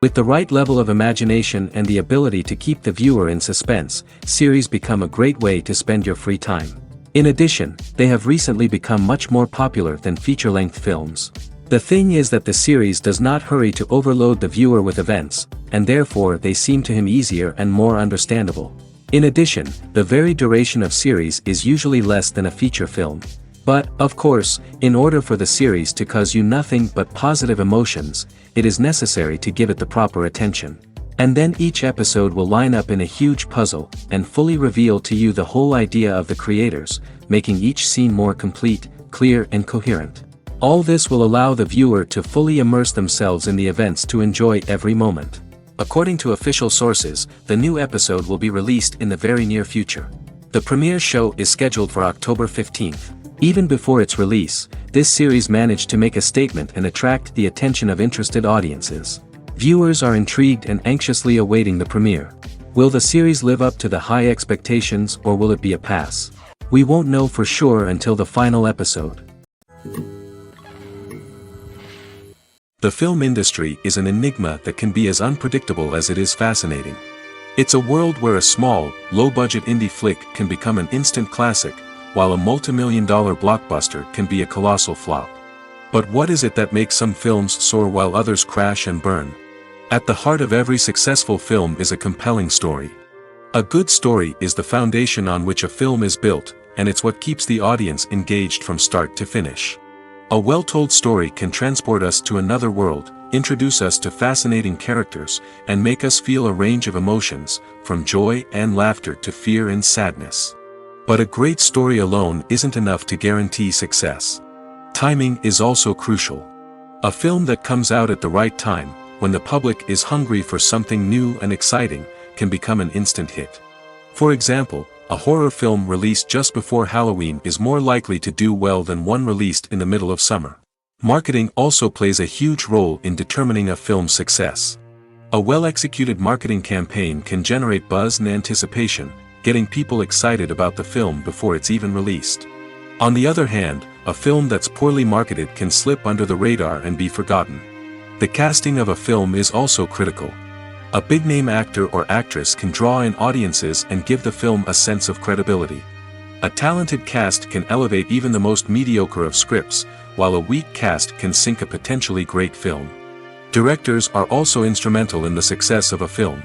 With the right level of imagination and the ability to keep the viewer in suspense, series become a great way to spend your free time. In addition, they have recently become much more popular than feature-length films. The thing is that the series does not hurry to overload the viewer with events, and therefore they seem to him easier and more understandable. In addition, the very duration of series is usually less than a feature film. But, of course, in order for the series to cause you nothing but positive emotions, it is necessary to give it the proper attention. And then each episode will line up in a huge puzzle, and fully reveal to you the whole idea of the creators, making each scene more complete, clear and coherent. All this will allow the viewer to fully immerse themselves in the events to enjoy every moment. According to official sources, the new episode will be released in the very near future. The premiere show is scheduled for October 15th. Even before its release, this series managed to make a statement and attract the attention of interested audiences. Viewers are intrigued and anxiously awaiting the premiere. Will the series live up to the high expectations or will it be a pass? We won't know for sure until the final episode. The film industry is an enigma that can be as unpredictable as it is fascinating. It's a world where a small, low-budget indie flick can become an instant classic, while a multi-million-dollar blockbuster can be a colossal flop. But what is it that makes some films soar while others crash and burn? At the heart of every successful film is a compelling story. A good story is the foundation on which a film is built, and it's what keeps the audience engaged from start to finish. A well-told story can transport us to another world, introduce us to fascinating characters, and make us feel a range of emotions, from joy and laughter to fear and sadness. But a great story alone isn't enough to guarantee success. Timing is also crucial. A film that comes out at the right time, when the public is hungry for something new and exciting, can become an instant hit. For example, a horror film released just before Halloween is more likely to do well than one released in the middle of summer. Marketing also plays a huge role in determining a film's success. A well-executed marketing campaign can generate buzz and anticipation, getting people excited about the film before it's even released. On the other hand, a film that's poorly marketed can slip under the radar and be forgotten. The casting of a film is also critical. A big-name actor or actress can draw in audiences and give the film a sense of credibility. A talented cast can elevate even the most mediocre of scripts, while a weak cast can sink a potentially great film. Directors are also instrumental in the success of a film.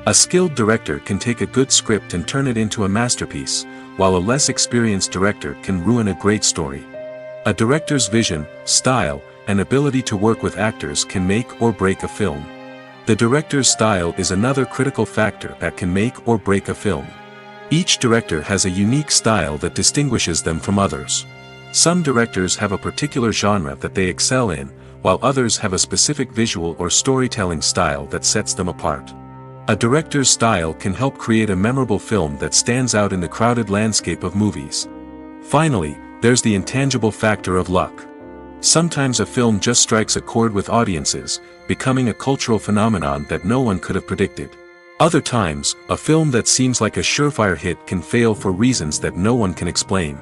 A skilled director can take a good script and turn it into a masterpiece, while a less experienced director can ruin a great story. A director's vision, style, and ability to work with actors can make or break a film. The director's style is another critical factor that can make or break a film. Each director has a unique style that distinguishes them from others. Some directors have a particular genre that they excel in, while others have a specific visual or storytelling style that sets them apart. A director's style can help create a memorable film that stands out in the crowded landscape of movies. Finally, there's the intangible factor of luck. Sometimes a film just strikes a chord with audiences, becoming a cultural phenomenon that no one could have predicted. Other times, a film that seems like a surefire hit can fail for reasons that no one can explain.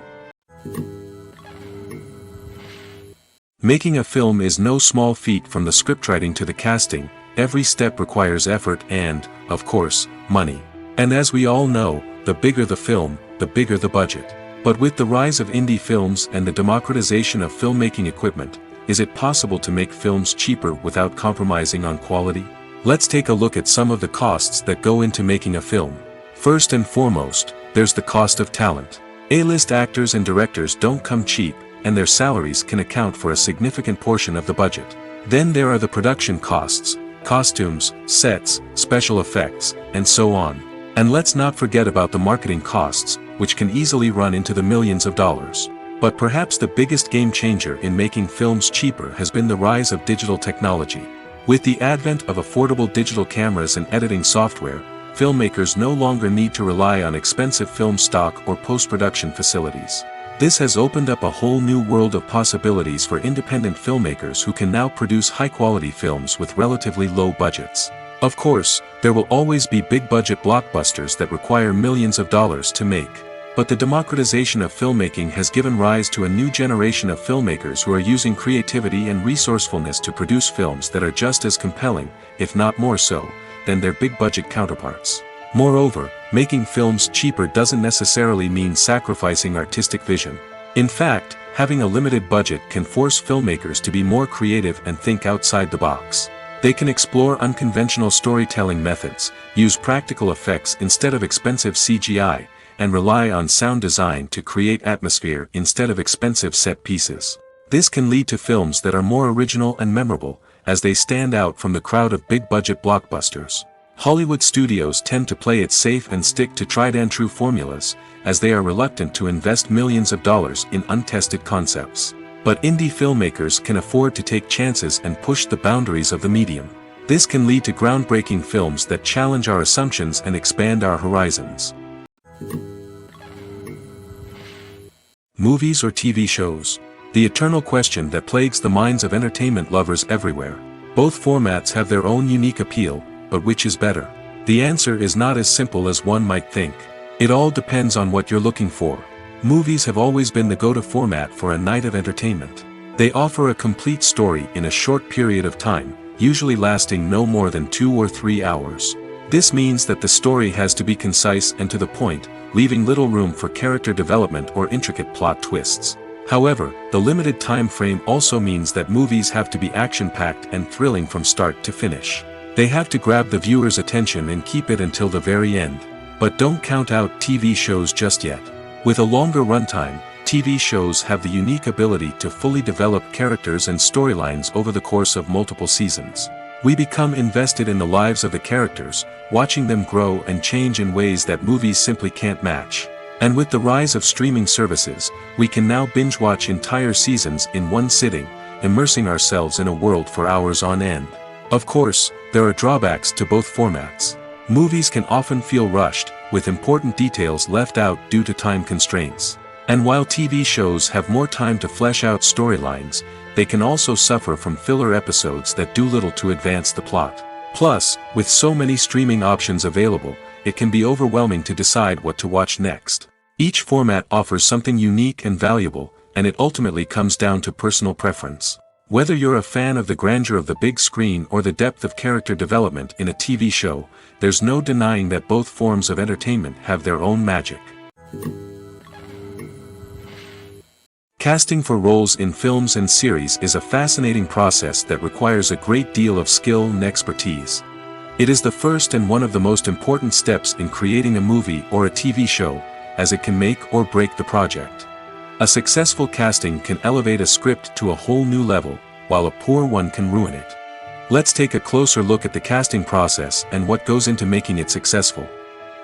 Making a film is no small feat. From the scriptwriting to the casting, every step requires effort and, of course, money. And as we all know, the bigger the film, the bigger the budget. But with the rise of indie films and the democratization of filmmaking equipment, is it possible to make films cheaper without compromising on quality? Let's take a look at some of the costs that go into making a film. First and foremost, there's the cost of talent. A-list actors and directors don't come cheap, and their salaries can account for a significant portion of the budget. Then there are the production costs, costumes, sets, special effects, and so on. And let's not forget about the marketing costs, which can easily run into the millions of dollars. But perhaps the biggest game changer in making films cheaper has been the rise of digital technology. With the advent of affordable digital cameras and editing software, filmmakers no longer need to rely on expensive film stock or post-production facilities. This has opened up a whole new world of possibilities for independent filmmakers who can now produce high-quality films with relatively low budgets. Of course, there will always be big-budget blockbusters that require millions of dollars to make. But the democratization of filmmaking has given rise to a new generation of filmmakers who are using creativity and resourcefulness to produce films that are just as compelling, if not more so, than their big-budget counterparts. Moreover, making films cheaper doesn't necessarily mean sacrificing artistic vision. In fact, having a limited budget can force filmmakers to be more creative and think outside the box. They can explore unconventional storytelling methods, use practical effects instead of expensive CGI, and rely on sound design to create atmosphere instead of expensive set pieces. This can lead to films that are more original and memorable, as they stand out from the crowd of big-budget blockbusters. Hollywood studios tend to play it safe and stick to tried-and-true formulas, as they are reluctant to invest millions of dollars in untested concepts. But indie filmmakers can afford to take chances and push the boundaries of the medium. This can lead to groundbreaking films that challenge our assumptions and expand our horizons. Movies or TV shows? The eternal question that plagues the minds of entertainment lovers everywhere. Both formats have their own unique appeal, but which is better? The answer is not as simple as one might think. It all depends on what you're looking for. Movies have always been the go-to format for a night of entertainment. They offer a complete story in a short period of time, usually lasting no more than 2 or 3 hours. This means that the story has to be concise and to the point, leaving little room for character development or intricate plot twists. However, the limited time frame also means that movies have to be action-packed and thrilling from start to finish. They have to grab the viewer's attention and keep it until the very end. But don't count out TV shows just yet. With a longer runtime, TV shows have the unique ability to fully develop characters and storylines over the course of multiple seasons. We become invested in the lives of the characters, watching them grow and change in ways that movies simply can't match. And with the rise of streaming services, we can now binge-watch entire seasons in one sitting, immersing ourselves in a world for hours on end. Of course, there are drawbacks to both formats. Movies can often feel rushed, with important details left out due to time constraints. And while TV shows have more time to flesh out storylines, they can also suffer from filler episodes that do little to advance the plot. Plus, with so many streaming options available, it can be overwhelming to decide what to watch next. Each format offers something unique and valuable, and it ultimately comes down to personal preference. Whether you're a fan of the grandeur of the big screen or the depth of character development in a TV show, there's no denying that both forms of entertainment have their own magic. Casting for roles in films and series is a fascinating process that requires a great deal of skill and expertise. It is the first and one of the most important steps in creating a movie or a TV show, as it can make or break the project. A successful casting can elevate a script to a whole new level, while a poor one can ruin it. Let's take a closer look at the casting process and what goes into making it successful.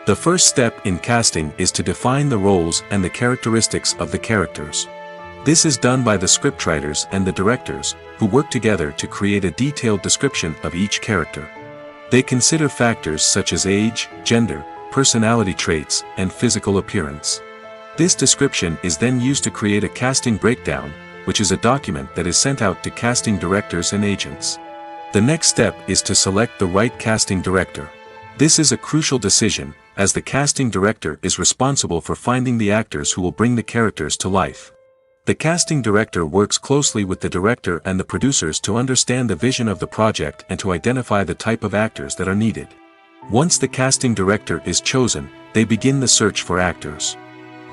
The first step in casting is to define the roles and the characteristics of the characters. This is done by the scriptwriters and the directors, who work together to create a detailed description of each character. They consider factors such as age, gender, personality traits, and physical appearance. This description is then used to create a casting breakdown, which is a document that is sent out to casting directors and agents. The next step is to select the right casting director. This is a crucial decision, as the casting director is responsible for finding the actors who will bring the characters to life. The casting director works closely with the director and the producers to understand the vision of the project and to identify the type of actors that are needed. Once the casting director is chosen, they begin the search for actors.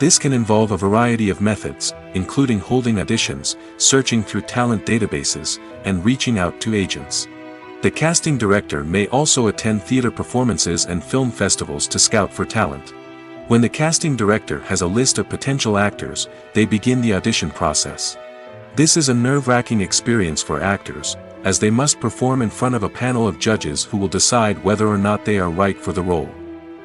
This can involve a variety of methods, including holding auditions, searching through talent databases, and reaching out to agents. The casting director may also attend theater performances and film festivals to scout for talent. When the casting director has a list of potential actors, they begin the audition process. This is a nerve-wracking experience for actors, as they must perform in front of a panel of judges who will decide whether or not they are right for the role.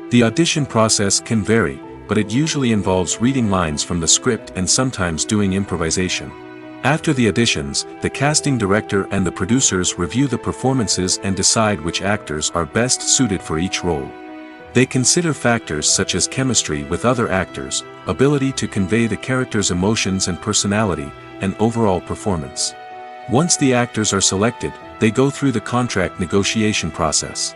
The audition process can vary, but it usually involves reading lines from the script and sometimes doing improvisation. After the auditions, the casting director and the producers review the performances and decide which actors are best suited for each role. They consider factors such as chemistry with other actors, ability to convey the character's emotions and personality, and overall performance. Once the actors are selected, they go through the contract negotiation process.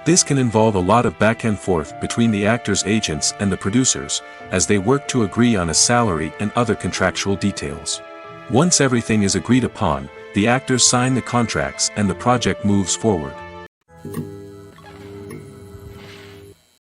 This can involve a lot of back and forth between the actors' agents and the producers, as they work to agree on a salary and other contractual details. Once everything is agreed upon, the actors sign the contracts and the project moves forward.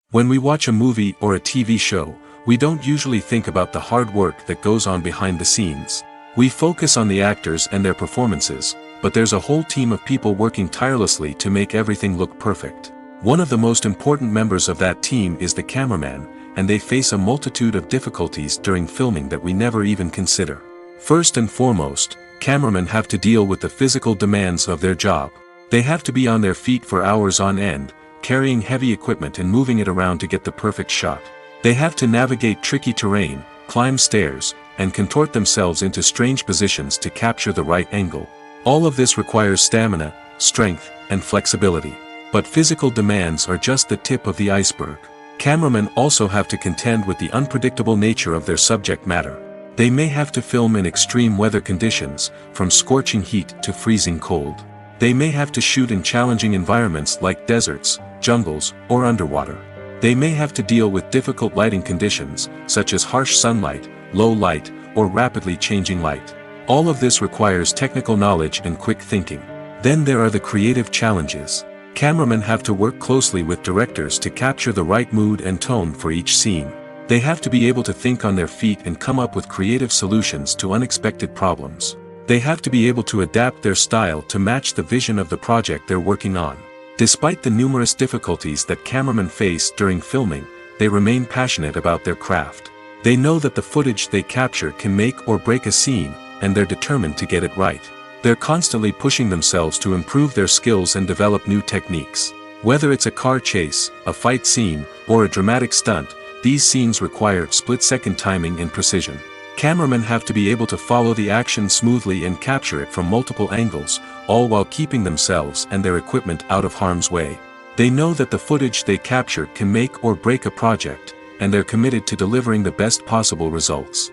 When we watch a movie or a TV show, we don't usually think about the hard work that goes on behind the scenes. We focus on the actors and their performances, but there's a whole team of people working tirelessly to make everything look perfect. One of the most important members of that team is the cameraman, and they face a multitude of difficulties during filming that we never even consider. First and foremost, cameramen have to deal with the physical demands of their job. They have to be on their feet for hours on end, carrying heavy equipment and moving it around to get the perfect shot. They have to navigate tricky terrain, climb stairs, and contort themselves into strange positions to capture the right angle. All of this requires stamina, strength, and flexibility. But physical demands are just the tip of the iceberg. Cameramen also have to contend with the unpredictable nature of their subject matter. They may have to film in extreme weather conditions, from scorching heat to freezing cold. They may have to shoot in challenging environments like deserts, jungles, or underwater. They may have to deal with difficult lighting conditions, such as harsh sunlight, low light, or rapidly changing light. All of this requires technical knowledge and quick thinking. Then there are the creative challenges. Cameramen have to work closely with directors to capture the right mood and tone for each scene. They have to be able to think on their feet and come up with creative solutions to unexpected problems. They have to be able to adapt their style to match the vision of the project they're working on. Despite the numerous difficulties that cameramen face during filming, they remain passionate about their craft. They know that the footage they capture can make or break a scene, and they're determined to get it right. They're constantly pushing themselves to improve their skills and develop new techniques. Whether it's a car chase, a fight scene, or a dramatic stunt, these scenes require split-second timing and precision. Cameramen have to be able to follow the action smoothly and capture it from multiple angles, all while keeping themselves and their equipment out of harm's way. They know that the footage they capture can make or break a project, and they're committed to delivering the best possible results.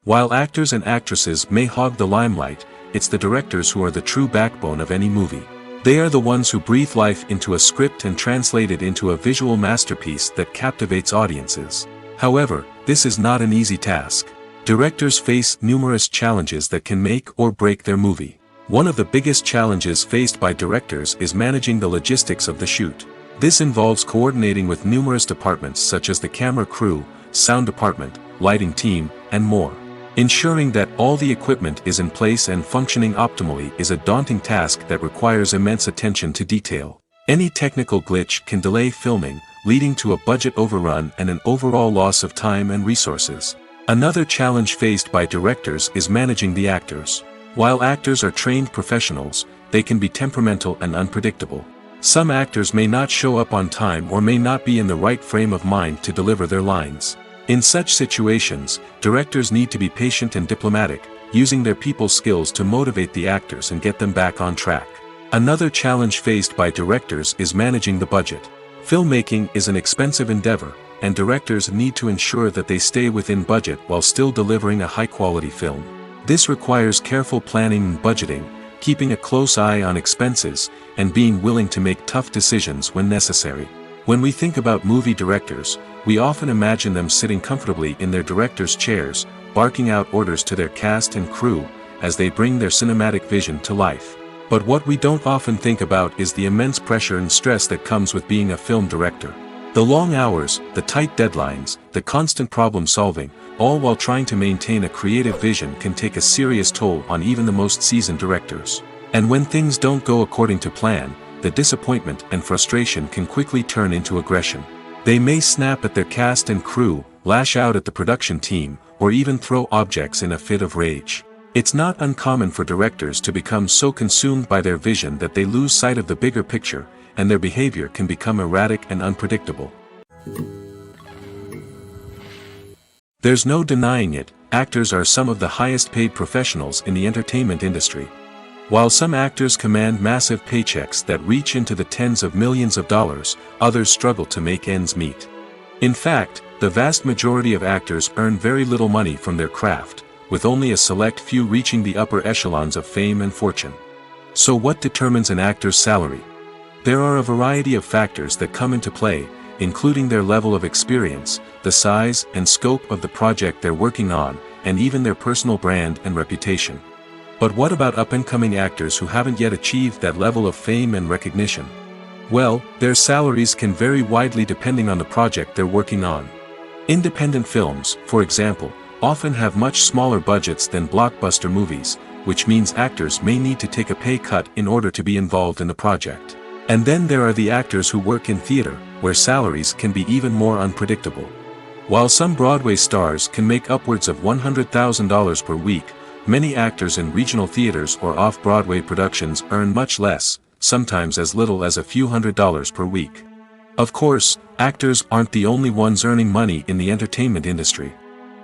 While actors and actresses may hog the limelight, it's the directors who are the true backbone of any movie. They are the ones who breathe life into a script and translate it into a visual masterpiece that captivates audiences. However, this is not an easy task. Directors face numerous challenges that can make or break their movie. One of the biggest challenges faced by directors is managing the logistics of the shoot. This involves coordinating with numerous departments such as the camera crew, sound department, lighting team, and more. Ensuring that all the equipment is in place and functioning optimally is a daunting task that requires immense attention to detail. Any technical glitch can delay filming, leading to a budget overrun and an overall loss of time and resources. Another challenge faced by directors is managing the actors. While actors are trained professionals, they can be temperamental and unpredictable. Some actors may not show up on time or may not be in the right frame of mind to deliver their lines. In such situations, directors need to be patient and diplomatic, using their people skills to motivate the actors and get them back on track. Another challenge faced by directors is managing the budget. Filmmaking is an expensive endeavor, and directors need to ensure that they stay within budget while still delivering a high-quality film. This requires careful planning and budgeting, keeping a close eye on expenses, and being willing to make tough decisions when necessary. When we think about movie directors, we often imagine them sitting comfortably in their director's chairs, barking out orders to their cast and crew, as they bring their cinematic vision to life. But what we don't often think about is the immense pressure and stress that comes with being a film director. The long hours, the tight deadlines, the constant problem solving, all while trying to maintain a creative vision can take a serious toll on even the most seasoned directors. And when things don't go according to plan, the disappointment and frustration can quickly turn into aggression. They may snap at their cast and crew, lash out at the production team, or even throw objects in a fit of rage. It's not uncommon for directors to become so consumed by their vision that they lose sight of the bigger picture, and their behavior can become erratic and unpredictable. There's no denying it, actors are some of the highest paid professionals in the entertainment industry. While some actors command massive paychecks that reach into the tens of millions of dollars, others struggle to make ends meet. In fact, the vast majority of actors earn very little money from their craft, with only a select few reaching the upper echelons of fame and fortune. So what determines an actor's salary? There are a variety of factors that come into play, including their level of experience, the size and scope of the project they're working on, and even their personal brand and reputation. But what about up-and-coming actors who haven't yet achieved that level of fame and recognition? Well, their salaries can vary widely depending on the project they're working on. Independent films, for example, often have much smaller budgets than blockbuster movies, which means actors may need to take a pay cut in order to be involved in the project. And then there are the actors who work in theater, where salaries can be even more unpredictable. While some Broadway stars can make upwards of $100,000 per week, many actors in regional theaters or off-Broadway productions earn much less, sometimes as little as a few $100s per week. Of course, actors aren't the only ones earning money in the entertainment industry.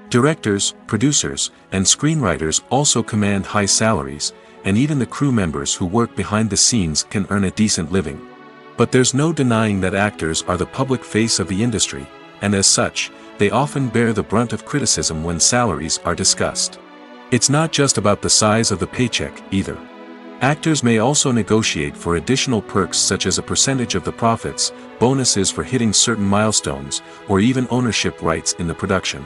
Directors, producers, and screenwriters also command high salaries, and even the crew members who work behind the scenes can earn a decent living. But there's no denying that actors are the public face of the industry, and as such, they often bear the brunt of criticism when salaries are discussed. It's not just about the size of the paycheck, either. Actors may also negotiate for additional perks such as a percentage of the profits, bonuses for hitting certain milestones, or even ownership rights in the production.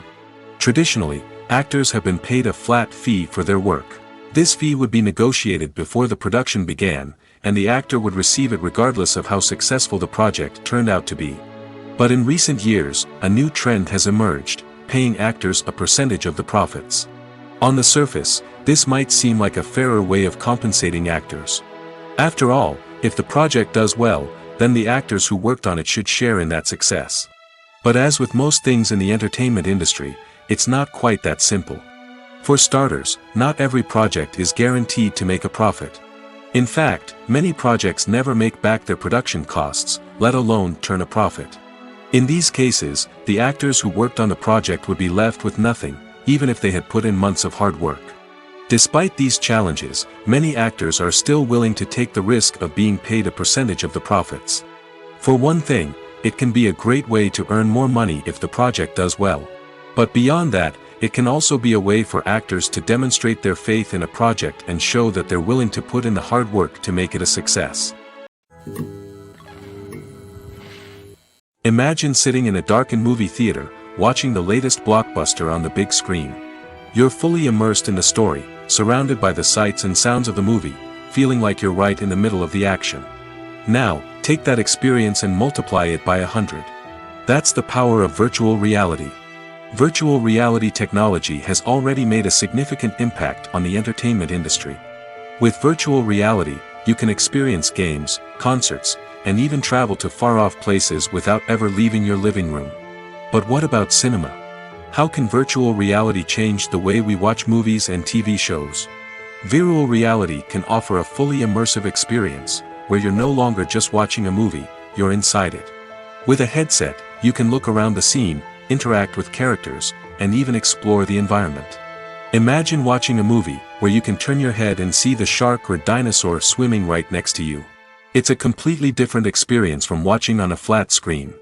Traditionally, actors have been paid a flat fee for their work. This fee would be negotiated before the production began, and the actor would receive it regardless of how successful the project turned out to be. But in recent years, a new trend has emerged, paying actors a percentage of the profits. On the surface, this might seem like a fairer way of compensating actors. After all, if the project does well, then the actors who worked on it should share in that success. But as with most things in the entertainment industry, it's not quite that simple. For starters, not every project is guaranteed to make a profit. In fact, many projects never make back their production costs, let alone turn a profit. In these cases, the actors who worked on the project would be left with nothing, even if they had put in months of hard work. Despite these challenges, many actors are still willing to take the risk of being paid a percentage of the profits. For one thing, it can be a great way to earn more money if the project does well. But beyond that, it can also be a way for actors to demonstrate their faith in a project and show that they're willing to put in the hard work to make it a success. Imagine sitting in a darkened movie theater, watching the latest blockbuster on the big screen. You're fully immersed in the story, surrounded by the sights and sounds of the movie, feeling like you're right in the middle of the action. Now, take that experience and multiply it by 100. That's the power of virtual reality. Virtual reality technology has already made a significant impact on the entertainment industry. With virtual reality, you can experience games, concerts, and even travel to far-off places without ever leaving your living room. But what about cinema? How can virtual reality change the way we watch movies and TV shows? Virtual reality can offer a fully immersive experience, where you're no longer just watching a movie, you're inside it. With a headset, you can look around the scene, interact with characters, and even explore the environment. Imagine watching a movie where you can turn your head and see the shark or dinosaur swimming right next to you. It's a completely different experience from watching on a flat screen.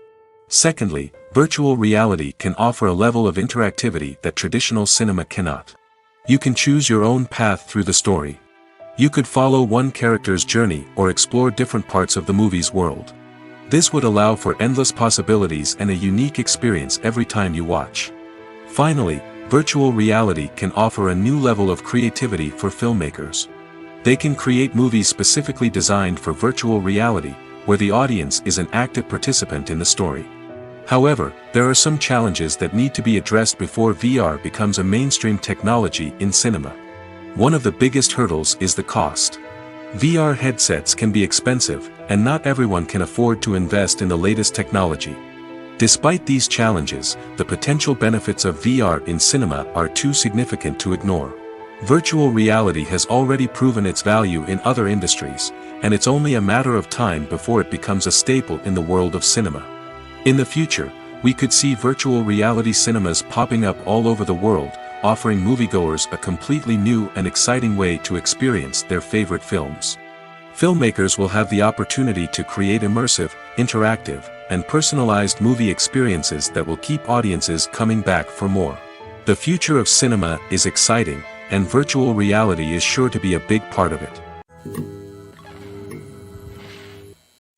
Secondly, virtual reality can offer a level of interactivity that traditional cinema cannot. You can choose your own path through the story. You could follow one character's journey or explore different parts of the movie's world. This would allow for endless possibilities and a unique experience every time you watch. Finally, virtual reality can offer a new level of creativity for filmmakers. They can create movies specifically designed for virtual reality, where the audience is an active participant in the story. However, there are some challenges that need to be addressed before VR becomes a mainstream technology in cinema. One of the biggest hurdles is the cost. VR headsets can be expensive, and not everyone can afford to invest in the latest technology. Despite these challenges, the potential benefits of VR in cinema are too significant to ignore. Virtual reality has already proven its value in other industries, and it's only a matter of time before it becomes a staple in the world of cinema. In the future, we could see virtual reality cinemas popping up all over the world, offering moviegoers a completely new and exciting way to experience their favorite films. Filmmakers will have the opportunity to create immersive, interactive, and personalized movie experiences that will keep audiences coming back for more. The future of cinema is exciting, and virtual reality is sure to be a big part of it.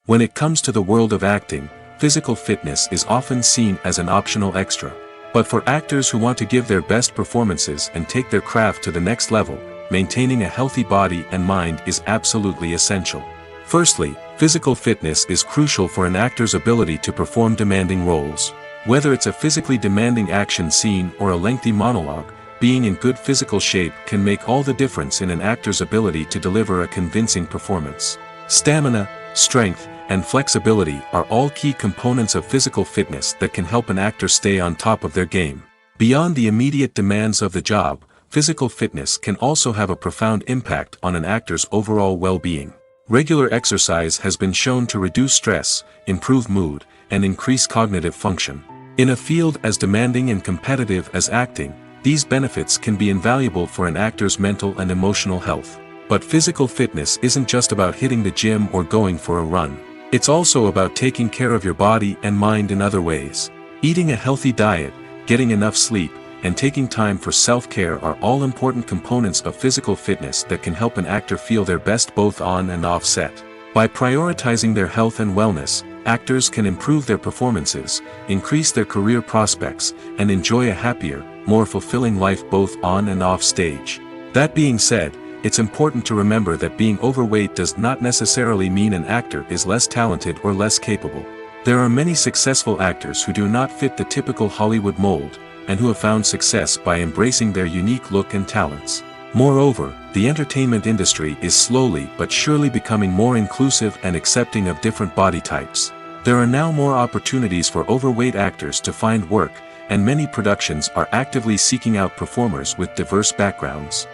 When it comes to the world of acting, physical fitness is often seen as an optional extra. But for actors who want to give their best performances and take their craft to the next level, maintaining a healthy body and mind is absolutely essential. Firstly, physical fitness is crucial for an actor's ability to perform demanding roles. Whether it's a physically demanding action scene or a lengthy monologue, being in good physical shape can make all the difference in an actor's ability to deliver a convincing performance. Stamina, strength, and flexibility are all key components of physical fitness that can help an actor stay on top of their game. Beyond the immediate demands of the job, physical fitness can also have a profound impact on an actor's overall well-being. Regular exercise has been shown to reduce stress, improve mood, and increase cognitive function. In a field as demanding and competitive as acting, these benefits can be invaluable for an actor's mental and emotional health. But physical fitness isn't just about hitting the gym or going for a run. It's also about taking care of your body and mind in other ways. Eating a healthy diet, getting enough sleep, and taking time for self-care are all important components of physical fitness that can help an actor feel their best both on and off set. By prioritizing their health and wellness, actors can improve their performances, increase their career prospects, and enjoy a happier, more fulfilling life both on and off stage. That being said, it's important to remember that being overweight does not necessarily mean an actor is less talented or less capable. There are many successful actors who do not fit the typical Hollywood mold, and who have found success by embracing their unique look and talents. Moreover, the entertainment industry is slowly but surely becoming more inclusive and accepting of different body types. There are now more opportunities for overweight actors to find work, and many productions are actively seeking out performers with diverse backgrounds.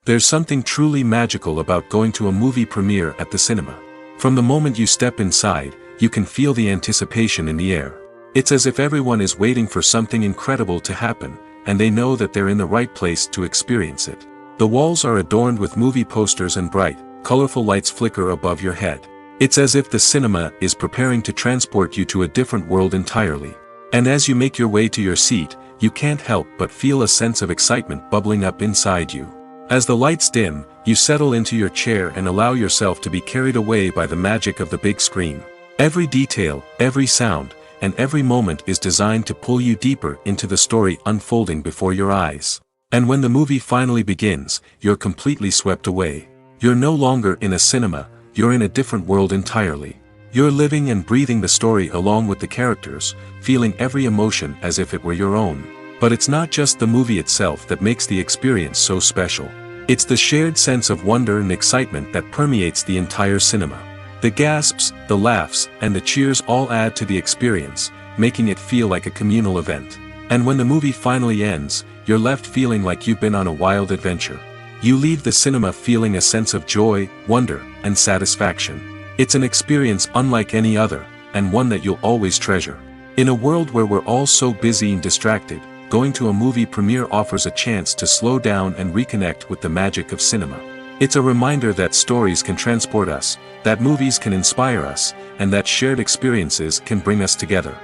There's something truly magical about going to a movie premiere at the cinema. From the moment you step inside, you can feel the anticipation in the air. It's as if everyone is waiting for something incredible to happen, and they know that they're in the right place to experience it. The walls are adorned with movie posters and bright, colorful lights flicker above your head. It's as if the cinema is preparing to transport you to a different world entirely. And as you make your way to your seat, you can't help but feel a sense of excitement bubbling up inside you. As the lights dim, you settle into your chair and allow yourself to be carried away by the magic of the big screen. Every detail, every sound, and every moment is designed to pull you deeper into the story unfolding before your eyes. And when the movie finally begins, you're completely swept away. You're no longer in a cinema, you're in a different world entirely. You're living and breathing the story along with the characters, feeling every emotion as if it were your own. But it's not just the movie itself that makes the experience so special. It's the shared sense of wonder and excitement that permeates the entire cinema. The gasps, the laughs, and the cheers all add to the experience, making it feel like a communal event. And when the movie finally ends, you're left feeling like you've been on a wild adventure. You leave the cinema feeling a sense of joy, wonder, and satisfaction. It's an experience unlike any other, and one that you'll always treasure. In a world where we're all so busy and distracted, going to a movie premiere offers a chance to slow down and reconnect with the magic of cinema. It's a reminder that stories can transport us, that movies can inspire us, and that shared experiences can bring us together.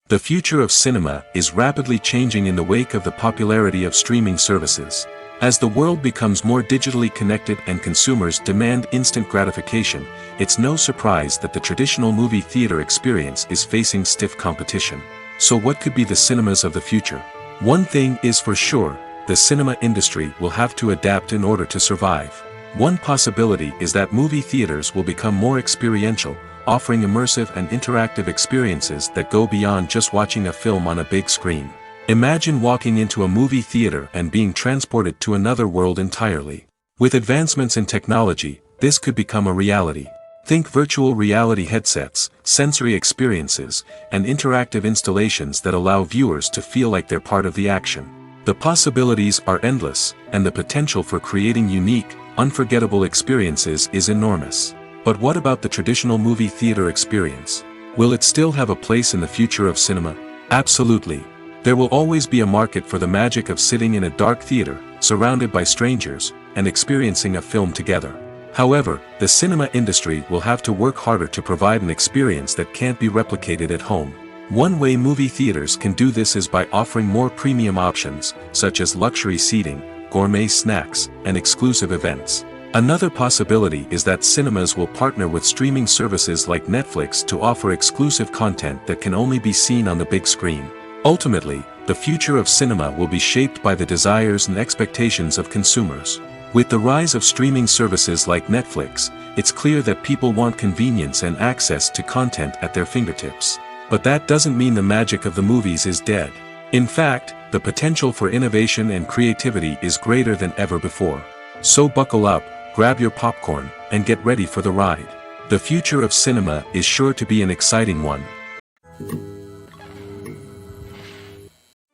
The future of cinema is rapidly changing in the wake of the popularity of streaming services. As the world becomes more digitally connected and consumers demand instant gratification, it's no surprise that the traditional movie theater experience is facing stiff competition. So what could be the cinemas of the future? One thing is for sure, the cinema industry will have to adapt in order to survive. One possibility is that movie theaters will become more experiential, offering immersive and interactive experiences that go beyond just watching a film on a big screen. Imagine walking into a movie theater and being transported to another world entirely. With advancements in technology, this could become a reality. Think virtual reality headsets, sensory experiences, and interactive installations that allow viewers to feel like they're part of the action. The possibilities are endless, and the potential for creating unique, unforgettable experiences is enormous. But what about the traditional movie theater experience? Will it still have a place in the future of cinema? Absolutely. There will always be a market for the magic of sitting in a dark theater, surrounded by strangers, and experiencing a film together. However, the cinema industry will have to work harder to provide an experience that can't be replicated at home. One way movie theaters can do this is by offering more premium options, such as luxury seating, gourmet snacks, and exclusive events. Another possibility is that cinemas will partner with streaming services like Netflix to offer exclusive content that can only be seen on the big screen. Ultimately, the future of cinema will be shaped by the desires and expectations of consumers. With the rise of streaming services like Netflix, it's clear that people want convenience and access to content at their fingertips. But that doesn't mean the magic of the movies is dead. In fact, the potential for innovation and creativity is greater than ever before. So buckle up, grab your popcorn, and get ready for the ride. The future of cinema is sure to be an exciting one.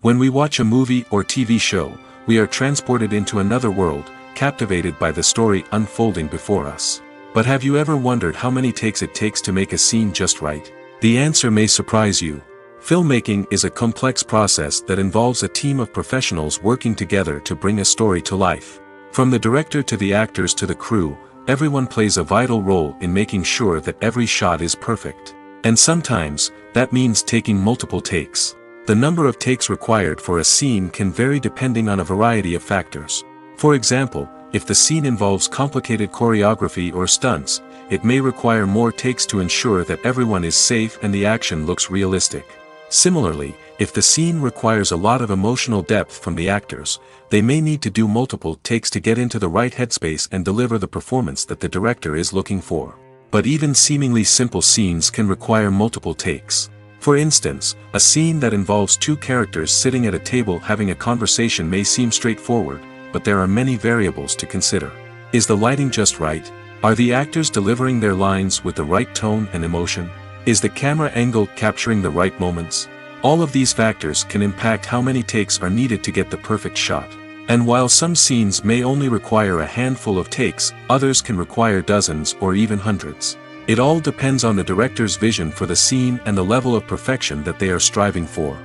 When we watch a movie or TV show, we are transported into another world, captivated by the story unfolding before us. But have you ever wondered how many takes it takes to make a scene just right? The answer may surprise you. Filmmaking is a complex process that involves a team of professionals working together to bring a story to life. From the director to the actors to the crew, everyone plays a vital role in making sure that every shot is perfect. And sometimes, that means taking multiple takes. The number of takes required for a scene can vary depending on a variety of factors. For example, if the scene involves complicated choreography or stunts, it may require more takes to ensure that everyone is safe and the action looks realistic. Similarly, if the scene requires a lot of emotional depth from the actors, they may need to do multiple takes to get into the right headspace and deliver the performance that the director is looking for. But even seemingly simple scenes can require multiple takes. For instance, a scene that involves two characters sitting at a table having a conversation may seem straightforward, but there are many variables to consider. Is the lighting just right? Are the actors delivering their lines with the right tone and emotion? Is the camera angle capturing the right moments? All of these factors can impact how many takes are needed to get the perfect shot. And while some scenes may only require a handful of takes, others can require dozens or even hundreds. It all depends on the director's vision for the scene and the level of perfection that they are striving for.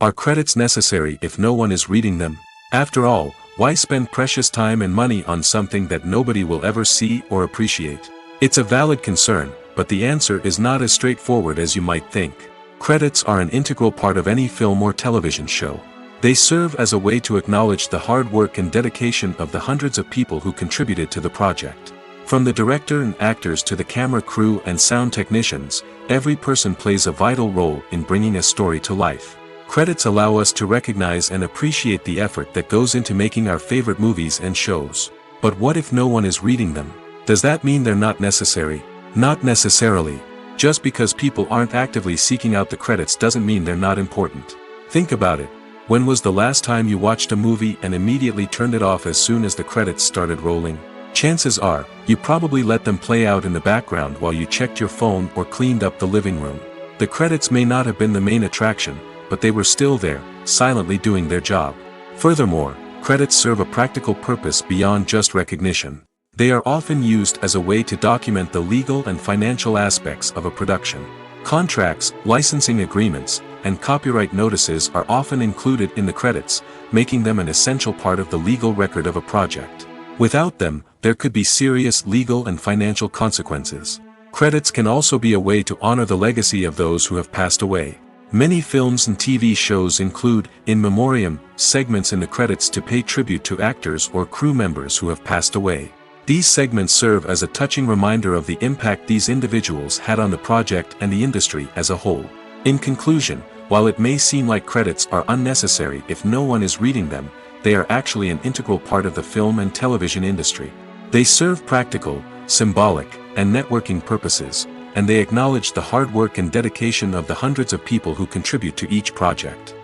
Are credits necessary if no one is reading them? After all, why spend precious time and money on something that nobody will ever see or appreciate? It's a valid concern, but the answer is not as straightforward as you might think. Credits are an integral part of any film or television show. They serve as a way to acknowledge the hard work and dedication of the hundreds of people who contributed to the project. From the director and actors to the camera crew and sound technicians, every person plays a vital role in bringing a story to life. Credits allow us to recognize and appreciate the effort that goes into making our favorite movies and shows. But what if no one is reading them? Does that mean they're not necessary? Not necessarily. Just because people aren't actively seeking out the credits doesn't mean they're not important. Think about it. When was the last time you watched a movie and immediately turned it off as soon as the credits started rolling? Chances are, you probably let them play out in the background while you checked your phone or cleaned up the living room. The credits may not have been the main attraction, but they were still there, silently doing their job. Furthermore, credits serve a practical purpose beyond just recognition. They are often used as a way to document the legal and financial aspects of a production. Contracts, licensing agreements, and copyright notices are often included in the credits, making them an essential part of the legal record of a project. Without them, there could be serious legal and financial consequences. Credits can also be a way to honor the legacy of those who have passed away. Many films and TV shows include, in memoriam, segments in the credits to pay tribute to actors or crew members who have passed away. These segments serve as a touching reminder of the impact these individuals had on the project and the industry as a whole. In conclusion, while it may seem like credits are unnecessary if no one is reading them, they are actually an integral part of the film and television industry. They serve practical, symbolic, and networking purposes, and they acknowledge the hard work and dedication of the hundreds of people who contribute to each project.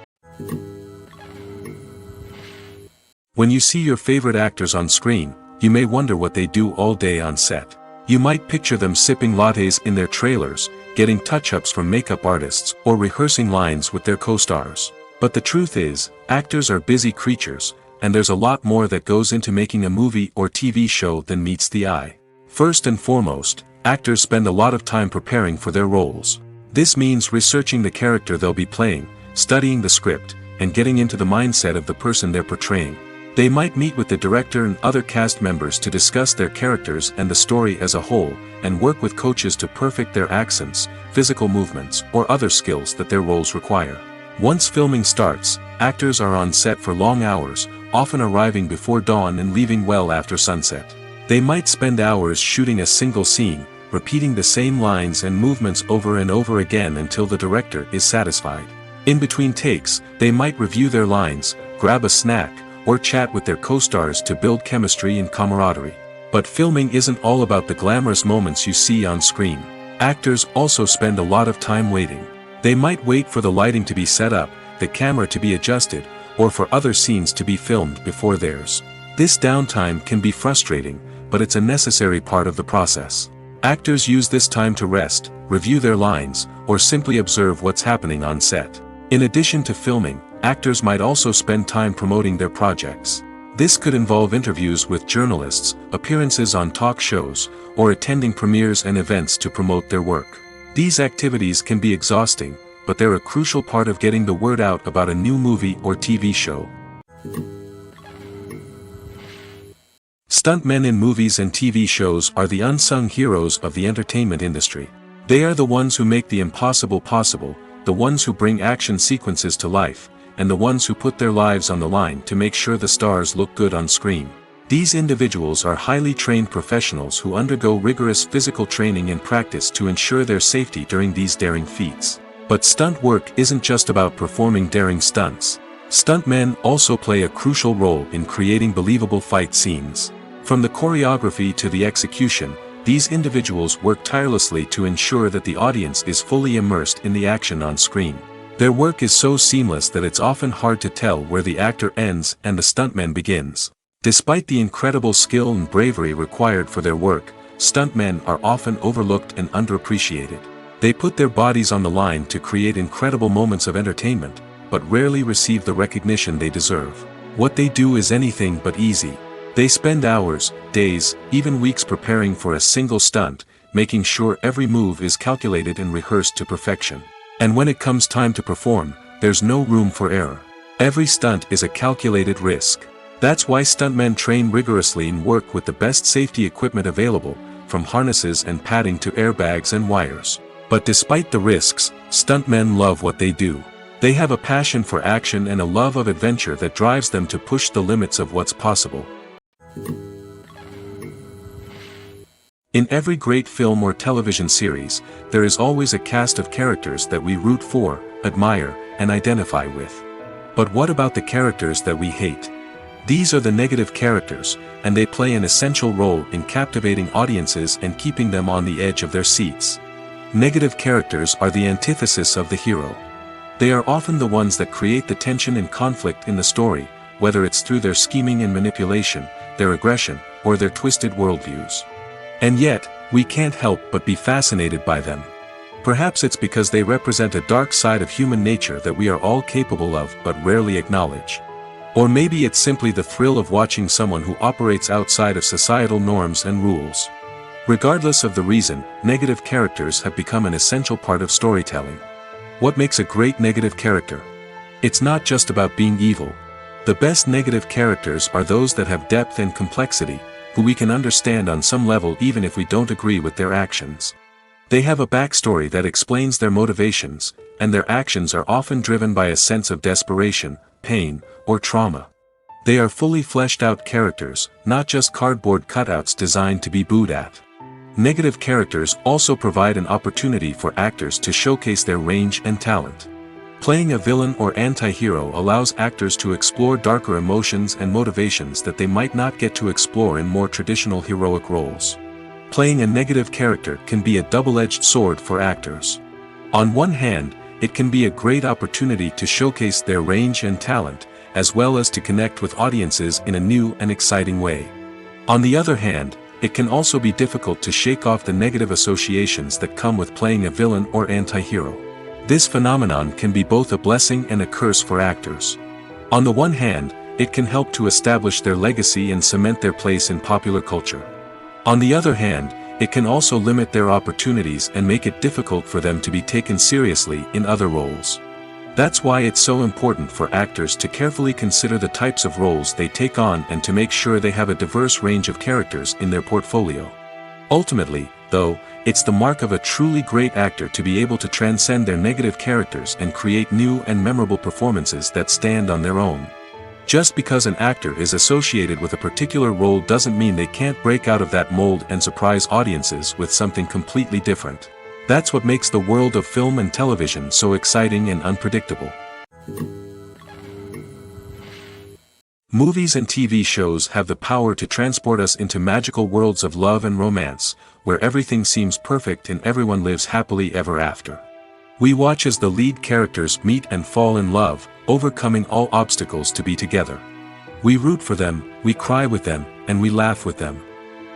When you see your favorite actors on screen, you may wonder what they do all day on set. You might picture them sipping lattes in their trailers, getting touch-ups from makeup artists, or rehearsing lines with their co-stars. But the truth is, actors are busy creatures, and there's a lot more that goes into making a movie or TV show than meets the eye. First and foremost, actors spend a lot of time preparing for their roles. This means researching the character they'll be playing, studying the script, and getting into the mindset of the person they're portraying. They might meet with the director and other cast members to discuss their characters and the story as a whole, and work with coaches to perfect their accents, physical movements, or other skills that their roles require. Once filming starts, actors are on set for long hours, often arriving before dawn and leaving well after sunset. They might spend hours shooting a single scene, repeating the same lines and movements over and over again until the director is satisfied. In between takes, they might review their lines, grab a snack, or chat with their co-stars to build chemistry and camaraderie. But filming isn't all about the glamorous moments you see on screen. Actors also spend a lot of time waiting. They might wait for the lighting to be set up, the camera to be adjusted, or for other scenes to be filmed before theirs. This downtime can be frustrating, but it's a necessary part of the process. Actors use this time to rest, review their lines, or simply observe what's happening on set. In addition to filming, actors might also spend time promoting their projects. This could involve interviews with journalists, appearances on talk shows, or attending premieres and events to promote their work. These activities can be exhausting, but they're a crucial part of getting the word out about a new movie or TV show. Stuntmen in movies and TV shows are the unsung heroes of the entertainment industry. They are the ones who make the impossible possible, the ones who bring action sequences to life, and the ones who put their lives on the line to make sure the stars look good on screen. These individuals are highly trained professionals who undergo rigorous physical training and practice to ensure their safety during these daring feats. But stunt work isn't just about performing daring stunts. Stuntmen also play a crucial role in creating believable fight scenes. From the choreography to the execution, these individuals work tirelessly to ensure that the audience is fully immersed in the action on screen. Their work is so seamless that it's often hard to tell where the actor ends and the stuntman begins. Despite the incredible skill and bravery required for their work, stuntmen are often overlooked and underappreciated. They put their bodies on the line to create incredible moments of entertainment, but rarely receive the recognition they deserve. What they do is anything but easy. They spend hours, days, even weeks preparing for a single stunt, making sure every move is calculated and rehearsed to perfection. And when it comes time to perform, there's no room for error. Every stunt is a calculated risk. That's why stuntmen train rigorously and work with the best safety equipment available, from harnesses and padding to airbags and wires. But despite the risks, stuntmen love what they do. They have a passion for action and a love of adventure that drives them to push the limits of what's possible. In every great film or television series, there is always a cast of characters that we root for, admire, and identify with. But what about the characters that we hate? These are the negative characters, and they play an essential role in captivating audiences and keeping them on the edge of their seats. Negative characters are the antithesis of the hero. They are often the ones that create the tension and conflict in the story, whether it's through their scheming and manipulation, their aggression, or their twisted worldviews. And yet, we can't help but be fascinated by them. Perhaps it's because they represent a dark side of human nature that we are all capable of but rarely acknowledge. Or maybe it's simply the thrill of watching someone who operates outside of societal norms and rules. Regardless of the reason, negative characters have become an essential part of storytelling. What makes a great negative character? It's not just about being evil. The best negative characters are those that have depth and complexity, who we can understand on some level even if we don't agree with their actions. They have a backstory that explains their motivations, and their actions are often driven by a sense of desperation, pain, or trauma. They are fully fleshed out characters, not just cardboard cutouts designed to be booed at. Negative characters also provide an opportunity for actors to showcase their range and talent. Playing a villain or anti-hero allows actors to explore darker emotions and motivations that they might not get to explore in more traditional heroic roles. Playing a negative character can be a double-edged sword for actors. On one hand, it can be a great opportunity to showcase their range and talent, as well as to connect with audiences in a new and exciting way. On the other hand, it can also be difficult to shake off the negative associations that come with playing a villain or anti-hero. This phenomenon can be both a blessing and a curse for actors. On the one hand, it can help to establish their legacy and cement their place in popular culture. On the other hand, it can also limit their opportunities and make it difficult for them to be taken seriously in other roles. That's why it's so important for actors to carefully consider the types of roles they take on and to make sure they have a diverse range of characters in their portfolio. Ultimately, though, it's the mark of a truly great actor to be able to transcend their negative characters and create new and memorable performances that stand on their own. Just because an actor is associated with a particular role doesn't mean they can't break out of that mold and surprise audiences with something completely different. That's what makes the world of film and television so exciting and unpredictable. Movies and TV shows have the power to transport us into magical worlds of love and romance, where everything seems perfect and everyone lives happily ever after. We watch as the lead characters meet and fall in love, overcoming all obstacles to be together. We root for them, we cry with them, and we laugh with them.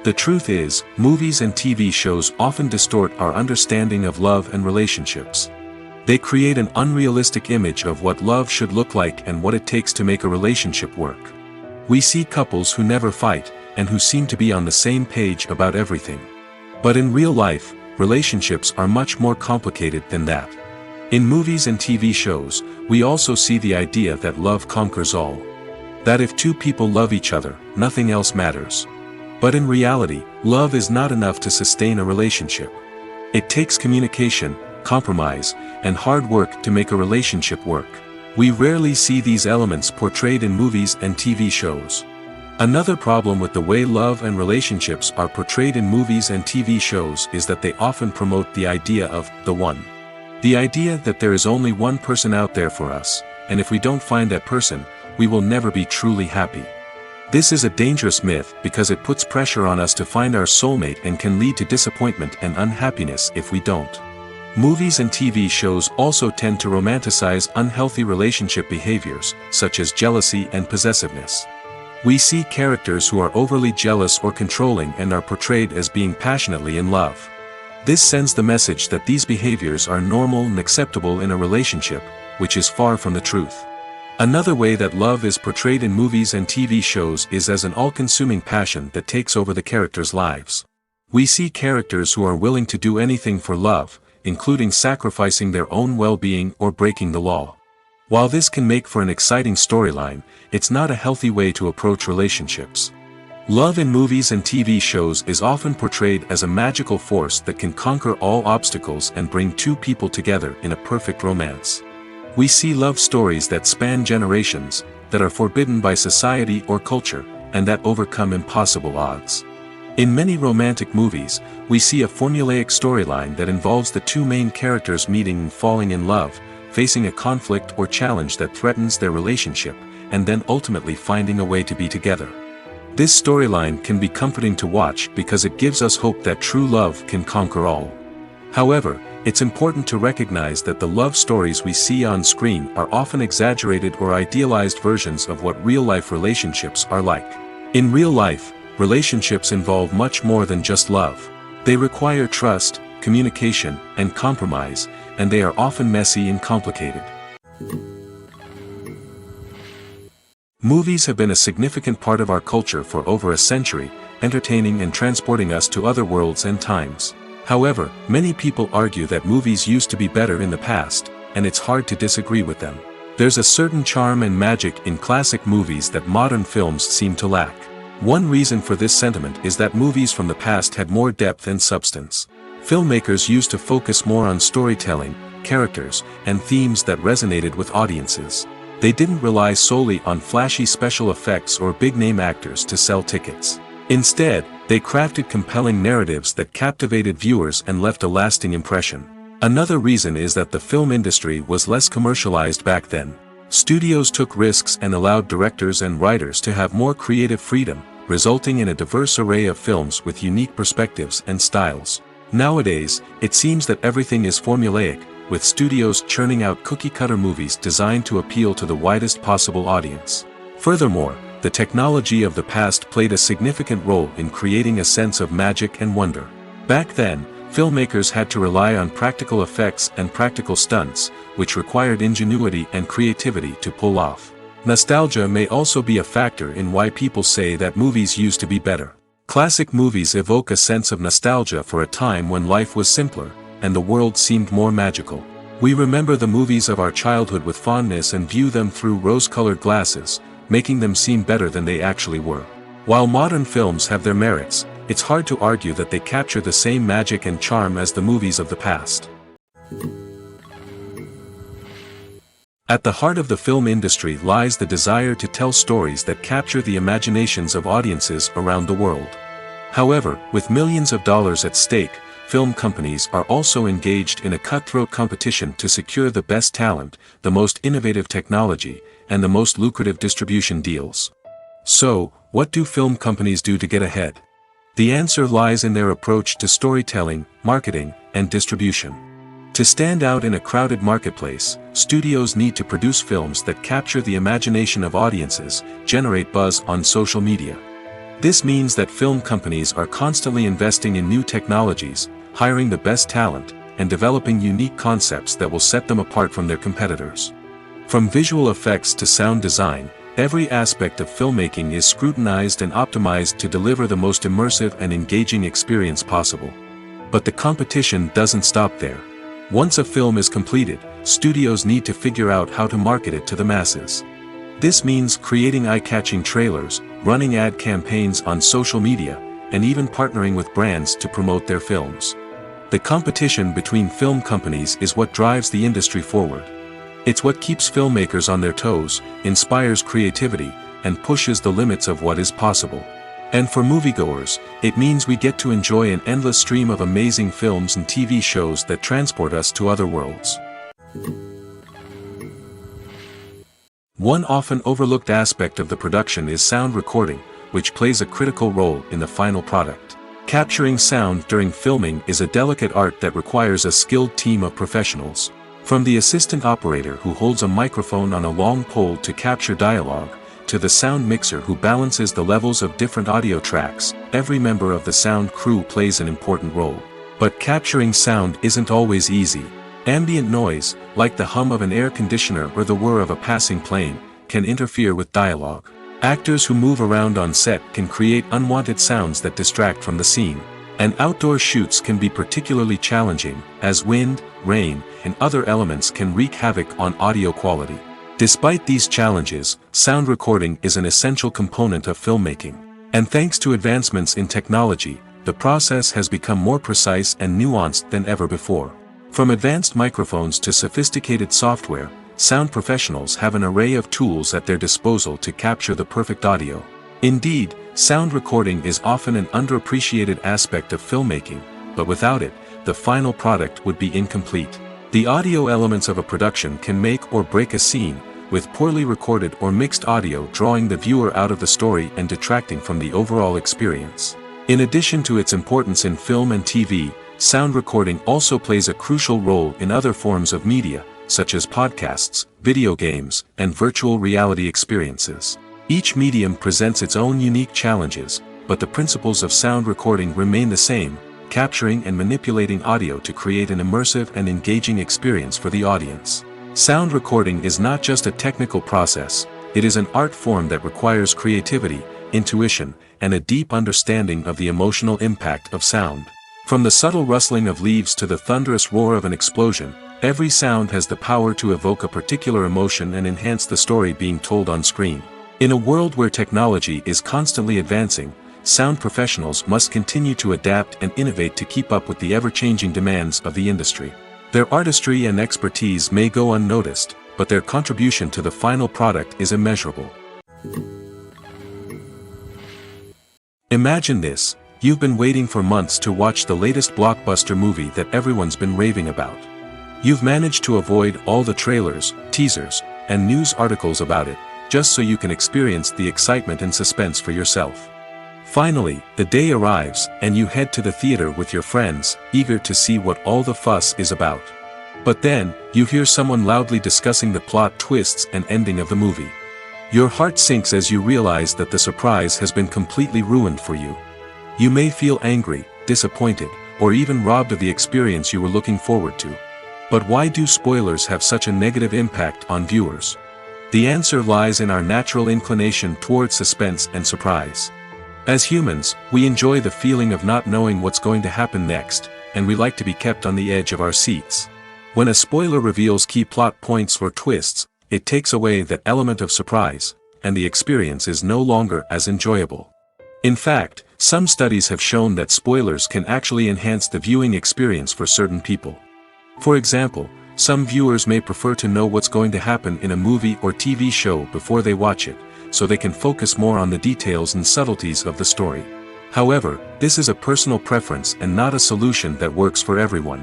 The truth is, movies and TV shows often distort our understanding of love and relationships. They create an unrealistic image of what love should look like and what it takes to make a relationship work. We see couples who never fight, and who seem to be on the same page about everything. But in real life, relationships are much more complicated than that. In movies and TV shows, we also see the idea that love conquers all. That if two people love each other, nothing else matters. But in reality, love is not enough to sustain a relationship. It takes communication, compromise, and hard work to make a relationship work. We rarely see these elements portrayed in movies and TV shows. Another problem with the way love and relationships are portrayed in movies and TV shows is that they often promote the idea of the one. The idea that there is only one person out there for us, and if we don't find that person, we will never be truly happy. This is a dangerous myth because it puts pressure on us to find our soulmate and can lead to disappointment and unhappiness if we don't. Movies and TV shows also tend to romanticize unhealthy relationship behaviors, such as jealousy and possessiveness. We see characters who are overly jealous or controlling and are portrayed as being passionately in love. This sends the message that these behaviors are normal and acceptable in a relationship, which is far from the truth. Another way that love is portrayed in movies and TV shows is as an all-consuming passion that takes over the characters' lives. We see characters who are willing to do anything for love, including sacrificing their own well-being or breaking the law. While this can make for an exciting storyline, it's not a healthy way to approach relationships. Love in movies and TV shows is often portrayed as a magical force that can conquer all obstacles and bring two people together in a perfect romance. We see love stories that span generations, that are forbidden by society or culture, and that overcome impossible odds. In many romantic movies, we see a formulaic storyline that involves the two main characters meeting and falling in love, facing a conflict or challenge that threatens their relationship, and then ultimately finding a way to be together. This storyline can be comforting to watch because it gives us hope that true love can conquer all. However, it's important to recognize that the love stories we see on screen are often exaggerated or idealized versions of what real-life relationships are like. In real life, relationships involve much more than just love. They require trust, communication, and compromise, and they are often messy and complicated. Movies have been a significant part of our culture for over a century, entertaining and transporting us to other worlds and times. However, many people argue that movies used to be better in the past, and it's hard to disagree with them. There's a certain charm and magic in classic movies that modern films seem to lack. One reason for this sentiment is that movies from the past had more depth and substance. Filmmakers used to focus more on storytelling, characters, and themes that resonated with audiences. They didn't rely solely on flashy special effects or big-name actors to sell tickets. Instead, they crafted compelling narratives that captivated viewers and left a lasting impression. Another reason is that the film industry was less commercialized back then. Studios took risks and allowed directors and writers to have more creative freedom, resulting in a diverse array of films with unique perspectives and styles. Nowadays, it seems that everything is formulaic, with studios churning out cookie-cutter movies designed to appeal to the widest possible audience. Furthermore, the technology of the past played a significant role in creating a sense of magic and wonder. Back then, filmmakers had to rely on practical effects and practical stunts, which required ingenuity and creativity to pull off. Nostalgia may also be a factor in why people say that movies used to be better. Classic movies evoke a sense of nostalgia for a time when life was simpler, and the world seemed more magical. We remember the movies of our childhood with fondness and view them through rose-colored glasses, making them seem better than they actually were. While modern films have their merits, it's hard to argue that they capture the same magic and charm as the movies of the past. At the heart of the film industry lies the desire to tell stories that capture the imaginations of audiences around the world. However, with millions of dollars at stake, film companies are also engaged in a cutthroat competition to secure the best talent, the most innovative technology, and the most lucrative distribution deals. So, what do film companies do to get ahead? The answer lies in their approach to storytelling, marketing, and distribution. To stand out in a crowded marketplace, studios need to produce films that capture the imagination of audiences, generate buzz on social media. This means that film companies are constantly investing in new technologies, hiring the best talent, and developing unique concepts that will set them apart from their competitors. From visual effects to sound design, every aspect of filmmaking is scrutinized and optimized to deliver the most immersive and engaging experience possible. But the competition doesn't stop there. Once a film is completed, studios need to figure out how to market it to the masses. This means creating eye-catching trailers, running ad campaigns on social media, and even partnering with brands to promote their films. The competition between film companies is what drives the industry forward. It's what keeps filmmakers on their toes, inspires creativity, and pushes the limits of what is possible. And for moviegoers, it means we get to enjoy an endless stream of amazing films and TV shows that transport us to other worlds. One often overlooked aspect of the production is sound recording, which plays a critical role in the final product. Capturing sound during filming is a delicate art that requires a skilled team of professionals. From the assistant operator who holds a microphone on a long pole to capture dialogue, to the sound mixer who balances the levels of different audio tracks, every member of the sound crew plays an important role. But capturing sound isn't always easy. Ambient noise, like the hum of an air conditioner or the whir of a passing plane, can interfere with dialogue. Actors who move around on set can create unwanted sounds that distract from the scene. And outdoor shoots can be particularly challenging, as wind, rain, and other elements can wreak havoc on audio quality. Despite these challenges, sound recording is an essential component of filmmaking. And thanks to advancements in technology, the process has become more precise and nuanced than ever before. From advanced microphones to sophisticated software, sound professionals have an array of tools at their disposal to capture the perfect audio. Indeed, sound recording is often an underappreciated aspect of filmmaking, but without it, the final product would be incomplete. The audio elements of a production can make or break a scene, with poorly recorded or mixed audio drawing the viewer out of the story and detracting from the overall experience. In addition to its importance in film and TV, sound recording also plays a crucial role in other forms of media, such as podcasts, video games, and virtual reality experiences. Each medium presents its own unique challenges, but the principles of sound recording remain the same, capturing and manipulating audio to create an immersive and engaging experience for the audience. Sound recording is not just a technical process, it is an art form that requires creativity, intuition, and a deep understanding of the emotional impact of sound. From the subtle rustling of leaves to the thunderous roar of an explosion, every sound has the power to evoke a particular emotion and enhance the story being told on screen. In a world where technology is constantly advancing, sound professionals must continue to adapt and innovate to keep up with the ever-changing demands of the industry. Their artistry and expertise may go unnoticed, but their contribution to the final product is immeasurable. Imagine this: you've been waiting for months to watch the latest blockbuster movie that everyone's been raving about. You've managed to avoid all the trailers, teasers, and news articles about it, just so you can experience the excitement and suspense for yourself. Finally, the day arrives, and you head to the theater with your friends, eager to see what all the fuss is about. But then, you hear someone loudly discussing the plot twists and ending of the movie. Your heart sinks as you realize that the surprise has been completely ruined for you. You may feel angry, disappointed, or even robbed of the experience you were looking forward to. But why do spoilers have such a negative impact on viewers? The answer lies in our natural inclination toward suspense and surprise. As humans, we enjoy the feeling of not knowing what's going to happen next, and we like to be kept on the edge of our seats. When a spoiler reveals key plot points or twists, it takes away that element of surprise, and the experience is no longer as enjoyable. In fact, Some studies have shown that spoilers can actually enhance the viewing experience for certain people. For example, some viewers may prefer to know what's going to happen in a movie or TV show before they watch it, so they can focus more on the details and subtleties of the story. However, this is a personal preference and not a solution that works for everyone.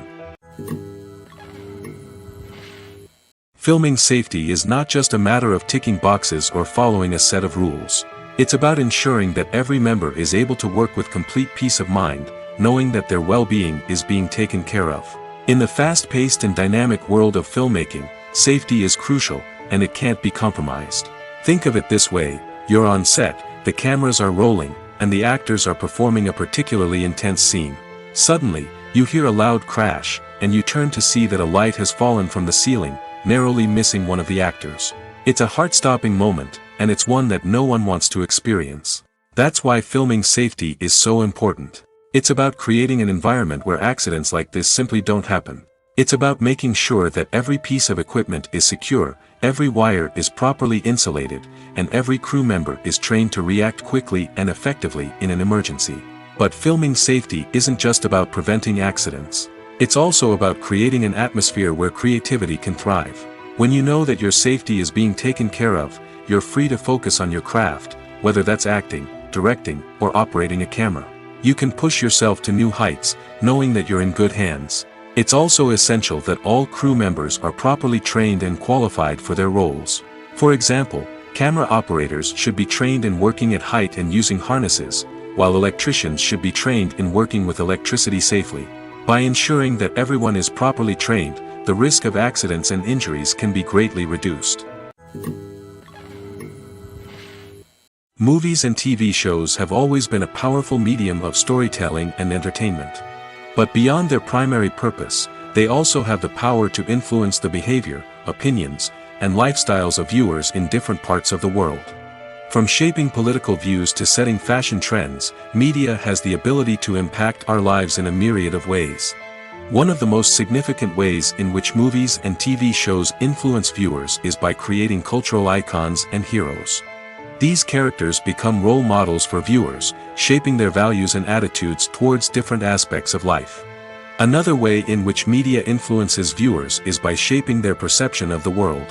Filming safety is not just a matter of ticking boxes or following a set of rules. It's about ensuring that every member is able to work with complete peace of mind, knowing that their well-being is being taken care of. In the fast-paced and dynamic world of filmmaking, safety is crucial, and it can't be compromised. Think of it this way: you're on set, the cameras are rolling, and the actors are performing a particularly intense scene. Suddenly, you hear a loud crash, and you turn to see that a light has fallen from the ceiling, narrowly missing one of the actors. It's a heart-stopping moment, and it's one that no one wants to experience. That's why filming safety is so important. It's about creating an environment where accidents like this simply don't happen. It's about making sure that every piece of equipment is secure, every wire is properly insulated, and every crew member is trained to react quickly and effectively in an emergency. But filming safety isn't just about preventing accidents. It's also about creating an atmosphere where creativity can thrive. When you know that your safety is being taken care of, you're free to focus on your craft, whether that's acting, directing, or operating a camera. You can push yourself to new heights, knowing that you're in good hands. It's also essential that all crew members are properly trained and qualified for their roles. For example, camera operators should be trained in working at height and using harnesses, while electricians should be trained in working with electricity safely. By ensuring that everyone is properly trained, the risk of accidents and injuries can be greatly reduced. Movies and TV shows have always been a powerful medium of storytelling and entertainment. But beyond their primary purpose, they also have the power to influence the behavior, opinions, and lifestyles of viewers in different parts of the world. From shaping political views to setting fashion trends, media has the ability to impact our lives in a myriad of ways. One of the most significant ways in which movies and TV shows influence viewers is by creating cultural icons and heroes. These characters become role models for viewers, shaping their values and attitudes towards different aspects of life. Another way in which media influences viewers is by shaping their perception of the world.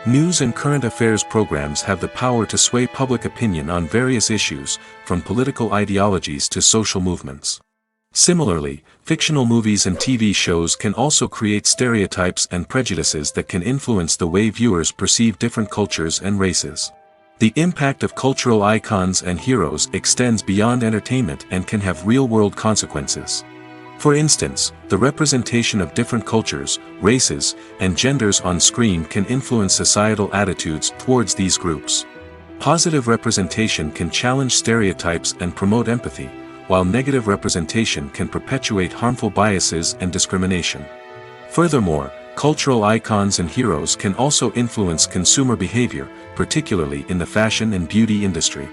News and current affairs programs have the power to sway public opinion on various issues, from political ideologies to social movements. Similarly, fictional movies and TV shows can also create stereotypes and prejudices that can influence the way viewers perceive different cultures and races. The impact of cultural icons and heroes extends beyond entertainment and can have real-world consequences. For instance, the representation of different cultures, races, and genders on screen can influence societal attitudes towards these groups. Positive representation can challenge stereotypes and promote empathy, while negative representation can perpetuate harmful biases and discrimination. Furthermore, cultural icons and heroes can also influence consumer behavior, particularly in the fashion and beauty industry.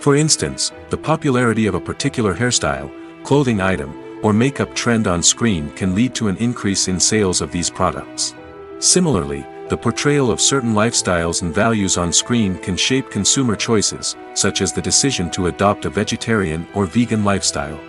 For instance, the popularity of a particular hairstyle, clothing item, or makeup trend on screen can lead to an increase in sales of these products. Similarly, the portrayal of certain lifestyles and values on screen can shape consumer choices, such as the decision to adopt a vegetarian or vegan lifestyle.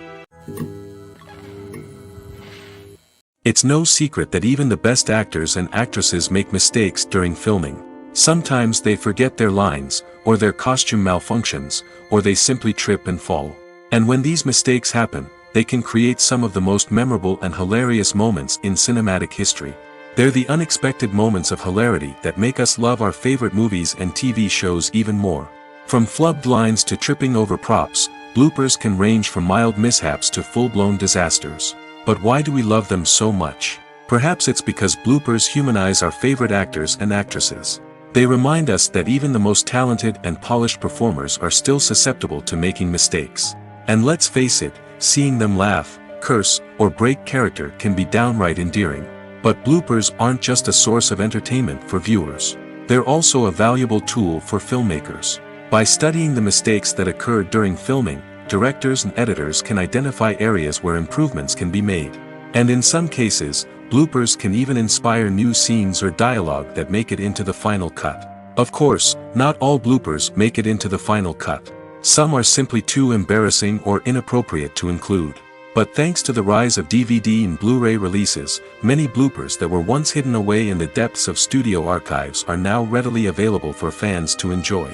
It's no secret that even the best actors and actresses make mistakes during filming. Sometimes they forget their lines, or their costume malfunctions, or they simply trip and fall. And when these mistakes happen, they can create some of the most memorable and hilarious moments in cinematic history. They're the unexpected moments of hilarity that make us love our favorite movies and TV shows even more. From flubbed lines to tripping over props, bloopers can range from mild mishaps to full-blown disasters. But why do we love them so much? Perhaps it's because bloopers humanize our favorite actors and actresses. They remind us that even the most talented and polished performers are still susceptible to making mistakes. And let's face it, seeing them laugh, curse, or break character can be downright endearing. But bloopers aren't just a source of entertainment for viewers. They're also a valuable tool for filmmakers. By studying the mistakes that occurred during filming, directors and editors can identify areas where improvements can be made. And in some cases, bloopers can even inspire new scenes or dialogue that make it into the final cut. Of course, not all bloopers make it into the final cut. Some are simply too embarrassing or inappropriate to include. But thanks to the rise of DVD and Blu-ray releases, many bloopers that were once hidden away in the depths of studio archives are now readily available for fans to enjoy.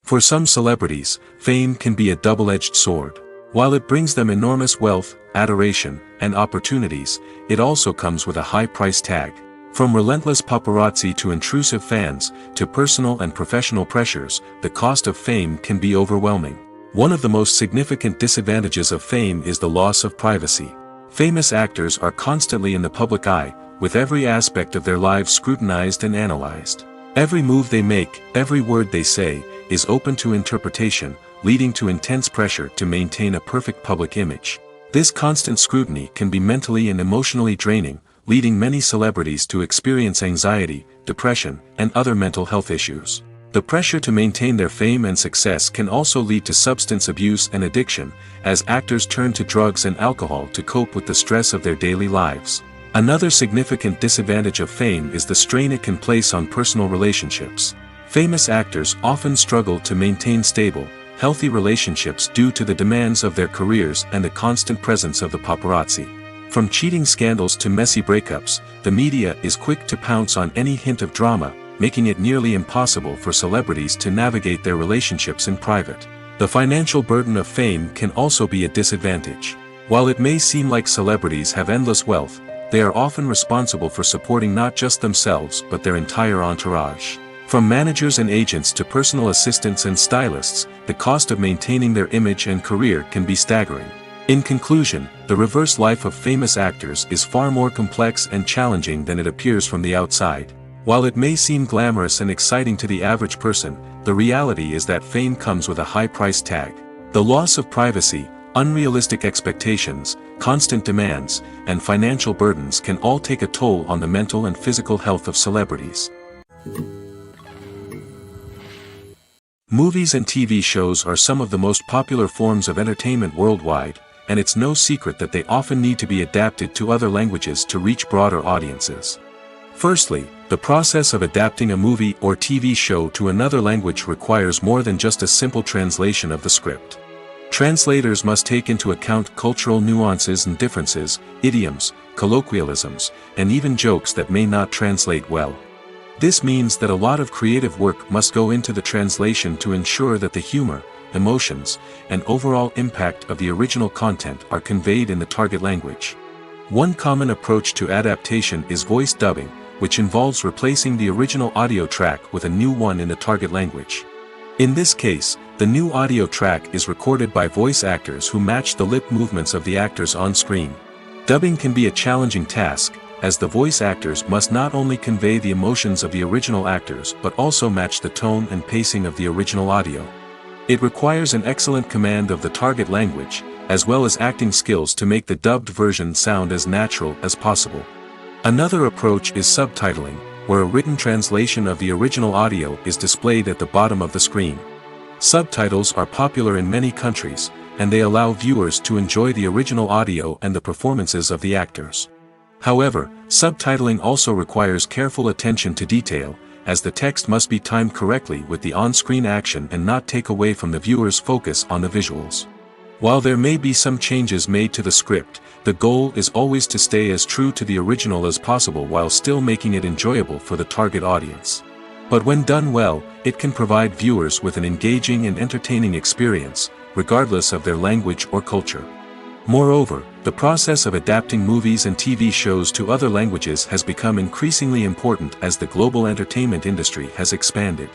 For some celebrities, fame can be a double-edged sword. While it brings them enormous wealth, adoration, and opportunities, it also comes with a high price tag. From relentless paparazzi to intrusive fans, to personal and professional pressures, the cost of fame can be overwhelming. One of the most significant disadvantages of fame is the loss of privacy. Famous actors are constantly in the public eye, with every aspect of their lives scrutinized and analyzed. Every move they make, every word they say, is open to interpretation, leading to intense pressure to maintain a perfect public image. This constant scrutiny can be mentally and emotionally draining, leading many celebrities to experience anxiety, depression, and other mental health issues. The pressure to maintain their fame and success can also lead to substance abuse and addiction, as actors turn to drugs and alcohol to cope with the stress of their daily lives. Another significant disadvantage of fame is the strain it can place on personal relationships. Famous actors often struggle to maintain stable, healthy relationships due to the demands of their careers and the constant presence of the paparazzi. From cheating scandals to messy breakups, the media is quick to pounce on any hint of drama, making it nearly impossible for celebrities to navigate their relationships in private. The financial burden of fame can also be a disadvantage. While it may seem like celebrities have endless wealth, they are often responsible for supporting not just themselves but their entire entourage. From managers and agents to personal assistants and stylists, the cost of maintaining their image and career can be staggering. In conclusion, the reverse life of famous actors is far more complex and challenging than it appears from the outside. While it may seem glamorous and exciting to the average person, the reality is that fame comes with a high price tag. The loss of privacy, unrealistic expectations, constant demands, and financial burdens can all take a toll on the mental and physical health of celebrities. Movies and TV shows are some of the most popular forms of entertainment worldwide, and it's no secret that they often need to be adapted to other languages to reach broader audiences. Firstly, the process of adapting a movie or TV show to another language requires more than just a simple translation of the script. Translators must take into account cultural nuances and differences, idioms, colloquialisms, and even jokes that may not translate well. This means that a lot of creative work must go into the translation to ensure that the humor, emotions, and overall impact of the original content are conveyed in the target language. One common approach to adaptation is voice dubbing, which involves replacing the original audio track with a new one in the target language. In this case, the new audio track is recorded by voice actors who match the lip movements of the actors on screen. Dubbing can be a challenging task, as the voice actors must not only convey the emotions of the original actors but also match the tone and pacing of the original audio. It requires an excellent command of the target language, as well as acting skills to make the dubbed version sound as natural as possible. Another approach is subtitling, where a written translation of the original audio is displayed at the bottom of the screen. Subtitles are popular in many countries, and they allow viewers to enjoy the original audio and the performances of the actors. However, subtitling also requires careful attention to detail, as the text must be timed correctly with the on-screen action and not take away from the viewer's focus on the visuals. While there may be some changes made to the script, the goal is always to stay as true to the original as possible while still making it enjoyable for the target audience. But when done well, it can provide viewers with an engaging and entertaining experience, regardless of their language or culture. Moreover, the process of adapting movies and TV shows to other languages has become increasingly important as the global entertainment industry has expanded.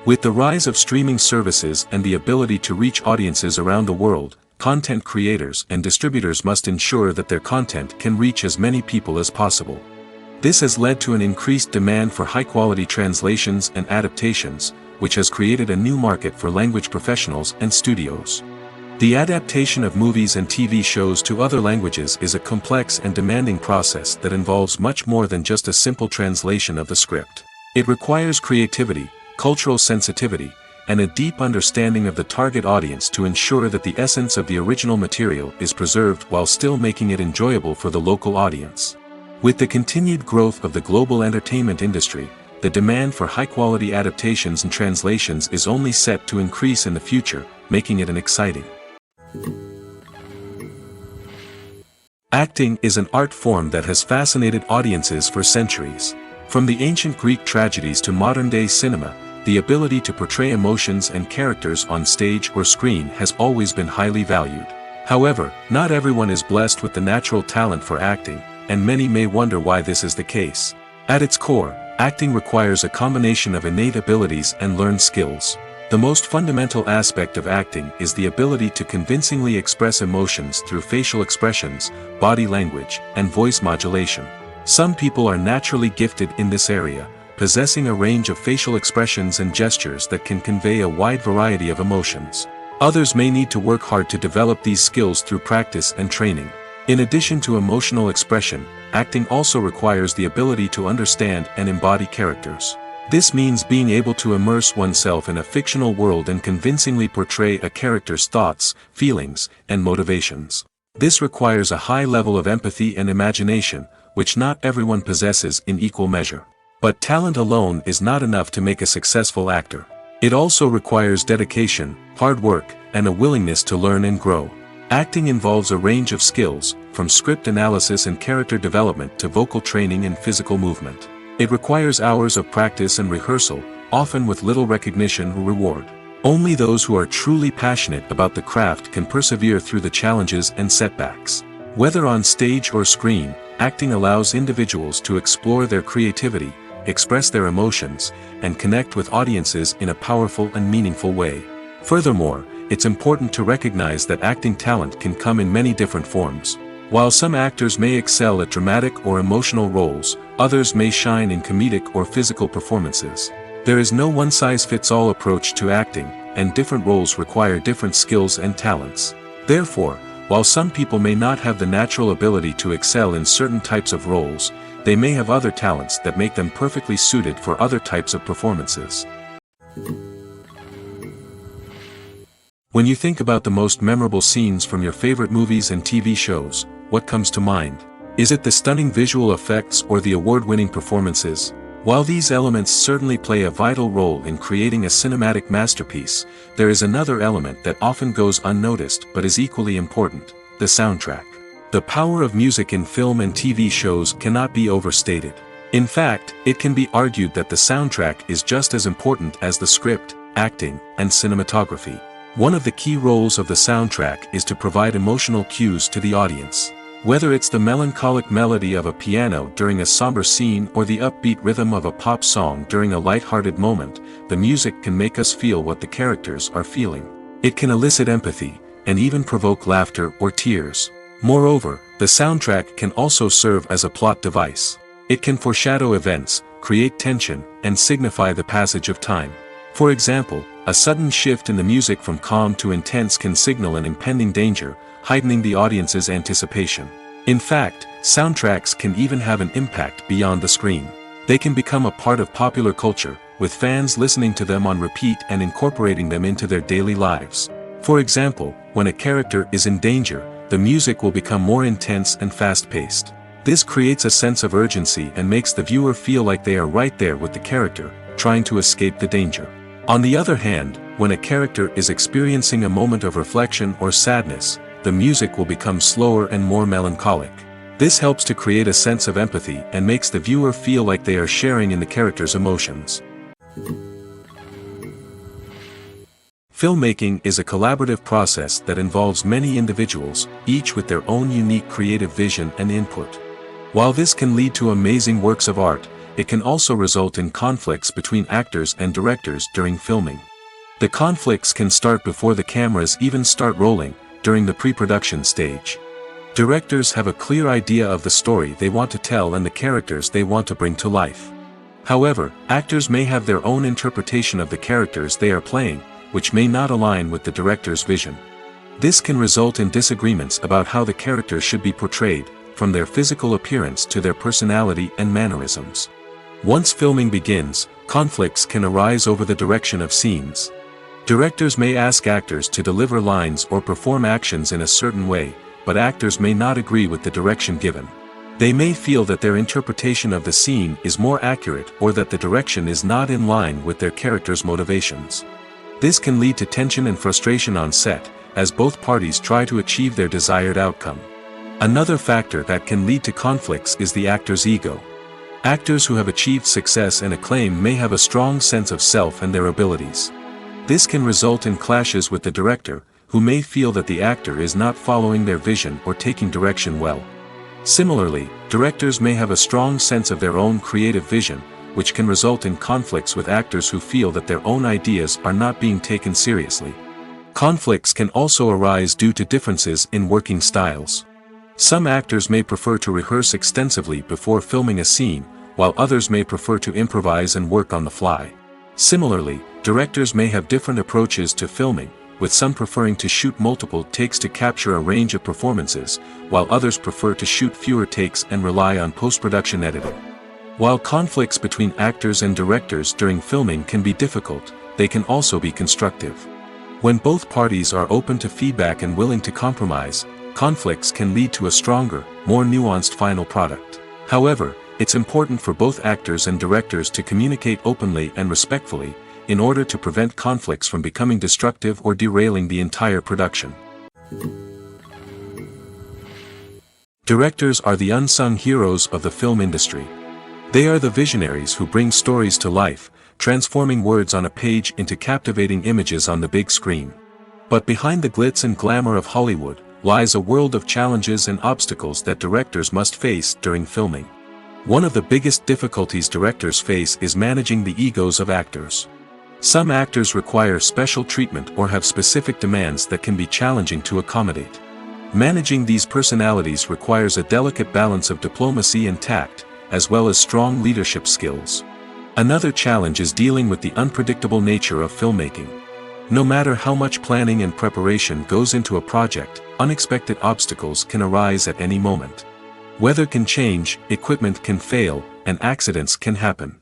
With the rise of streaming services and the ability to reach audiences around the world, content creators and distributors must ensure that their content can reach as many people as possible. This has led to an increased demand for high-quality translations and adaptations, which has created a new market for language professionals and studios. The adaptation of movies and TV shows to other languages is a complex and demanding process that involves much more than just a simple translation of the script. It requires creativity, cultural sensitivity, and a deep understanding of the target audience to ensure that the essence of the original material is preserved while still making it enjoyable for the local audience. With the continued growth of the global entertainment industry, the demand for high-quality adaptations and translations is only set to increase in the future, making it an exciting. Acting is an art form that has fascinated audiences for centuries. From the ancient Greek tragedies to modern-day cinema, the ability to portray emotions and characters on stage or screen has always been highly valued. However, not everyone is blessed with the natural talent for acting, and many may wonder why this is the case. At its core, acting requires a combination of innate abilities and learned skills. The most fundamental aspect of acting is the ability to convincingly express emotions through facial expressions, body language, and voice modulation. Some people are naturally gifted in this area, possessing a range of facial expressions and gestures that can convey a wide variety of emotions. Others may need to work hard to develop these skills through practice and training. In addition to emotional expression, acting also requires the ability to understand and embody characters. This means being able to immerse oneself in a fictional world and convincingly portray a character's thoughts, feelings, and motivations. This requires a high level of empathy and imagination, which not everyone possesses in equal measure. But talent alone is not enough to make a successful actor. It also requires dedication, hard work, and a willingness to learn and grow. Acting involves a range of skills, from script analysis and character development to vocal training and physical movement. It requires hours of practice and rehearsal, often with little recognition or reward. Only those who are truly passionate about the craft can persevere through the challenges and setbacks. Whether on stage or screen, acting allows individuals to explore their creativity, express their emotions, and connect with audiences in a powerful and meaningful way. Furthermore, it's important to recognize that acting talent can come in many different forms. While some actors may excel at dramatic or emotional roles, others may shine in comedic or physical performances. There is no one-size-fits-all approach to acting, and different roles require different skills and talents. Therefore, while some people may not have the natural ability to excel in certain types of roles, they may have other talents that make them perfectly suited for other types of performances. When you think about the most memorable scenes from your favorite movies and TV shows, what comes to mind? Is it the stunning visual effects or the award-winning performances? While these elements certainly play a vital role in creating a cinematic masterpiece, there is another element that often goes unnoticed but is equally important: the soundtrack. The power of music in film and TV shows cannot be overstated. In fact, it can be argued that the soundtrack is just as important as the script, acting, and cinematography. One of the key roles of the soundtrack is to provide emotional cues to the audience. Whether it's the melancholic melody of a piano during a somber scene or the upbeat rhythm of a pop song during a light-hearted moment, the music can make us feel what the characters are feeling. It can elicit empathy, and even provoke laughter or tears. Moreover, the soundtrack can also serve as a plot device. It can foreshadow events, create tension, and signify the passage of time. For example, a sudden shift in the music from calm to intense can signal an impending danger, heightening the audience's anticipation. In fact, soundtracks can even have an impact beyond the screen. They can become a part of popular culture, with fans listening to them on repeat and incorporating them into their daily lives. For example, when a character is in danger, the music will become more intense and fast-paced. This creates a sense of urgency and makes the viewer feel like they are right there with the character, trying to escape the danger. On the other hand, when a character is experiencing a moment of reflection or sadness, the music will become slower and more melancholic. This helps to create a sense of empathy and makes the viewer feel like they are sharing in the character's emotions. Filmmaking is a collaborative process that involves many individuals, each with their own unique creative vision and input. While this can lead to amazing works of art, it can also result in conflicts between actors and directors during filming. The conflicts can start before the cameras even start rolling, during the pre-production stage. Directors have a clear idea of the story they want to tell and the characters they want to bring to life. However, actors may have their own interpretation of the characters they are playing, which may not align with the director's vision. This can result in disagreements about how the characters should be portrayed, from their physical appearance to their personality and mannerisms. Once filming begins, conflicts can arise over the direction of scenes. Directors may ask actors to deliver lines or perform actions in a certain way, but actors may not agree with the direction given. They may feel that their interpretation of the scene is more accurate or that the direction is not in line with their character's motivations. This can lead to tension and frustration on set, as both parties try to achieve their desired outcome. Another factor that can lead to conflicts is the actor's ego. Actors who have achieved success and acclaim may have a strong sense of self and their abilities. This can result in clashes with the director, who may feel that the actor is not following their vision or taking direction well. Similarly, directors may have a strong sense of their own creative vision, which can result in conflicts with actors who feel that their own ideas are not being taken seriously. Conflicts can also arise due to differences in working styles. Some actors may prefer to rehearse extensively before filming a scene, while others may prefer to improvise and work on the fly. Similarly, directors may have different approaches to filming, with some preferring to shoot multiple takes to capture a range of performances, while others prefer to shoot fewer takes and rely on post-production editing. While conflicts between actors and directors during filming can be difficult, they can also be constructive. When both parties are open to feedback and willing to compromise, conflicts can lead to a stronger, more nuanced final product. However, it's important for both actors and directors to communicate openly and respectfully, in order to prevent conflicts from becoming destructive or derailing the entire production. Directors are the unsung heroes of the film industry. They are the visionaries who bring stories to life, transforming words on a page into captivating images on the big screen. But behind the glitz and glamour of Hollywood lies a world of challenges and obstacles that directors must face during filming. One of the biggest difficulties directors face is managing the egos of actors. Some actors require special treatment or have specific demands that can be challenging to accommodate. Managing these personalities requires a delicate balance of diplomacy and tact, as well as strong leadership skills. Another challenge is dealing with the unpredictable nature of filmmaking. No matter how much planning and preparation goes into a project, unexpected obstacles can arise at any moment. Weather can change, equipment can fail, and accidents can happen.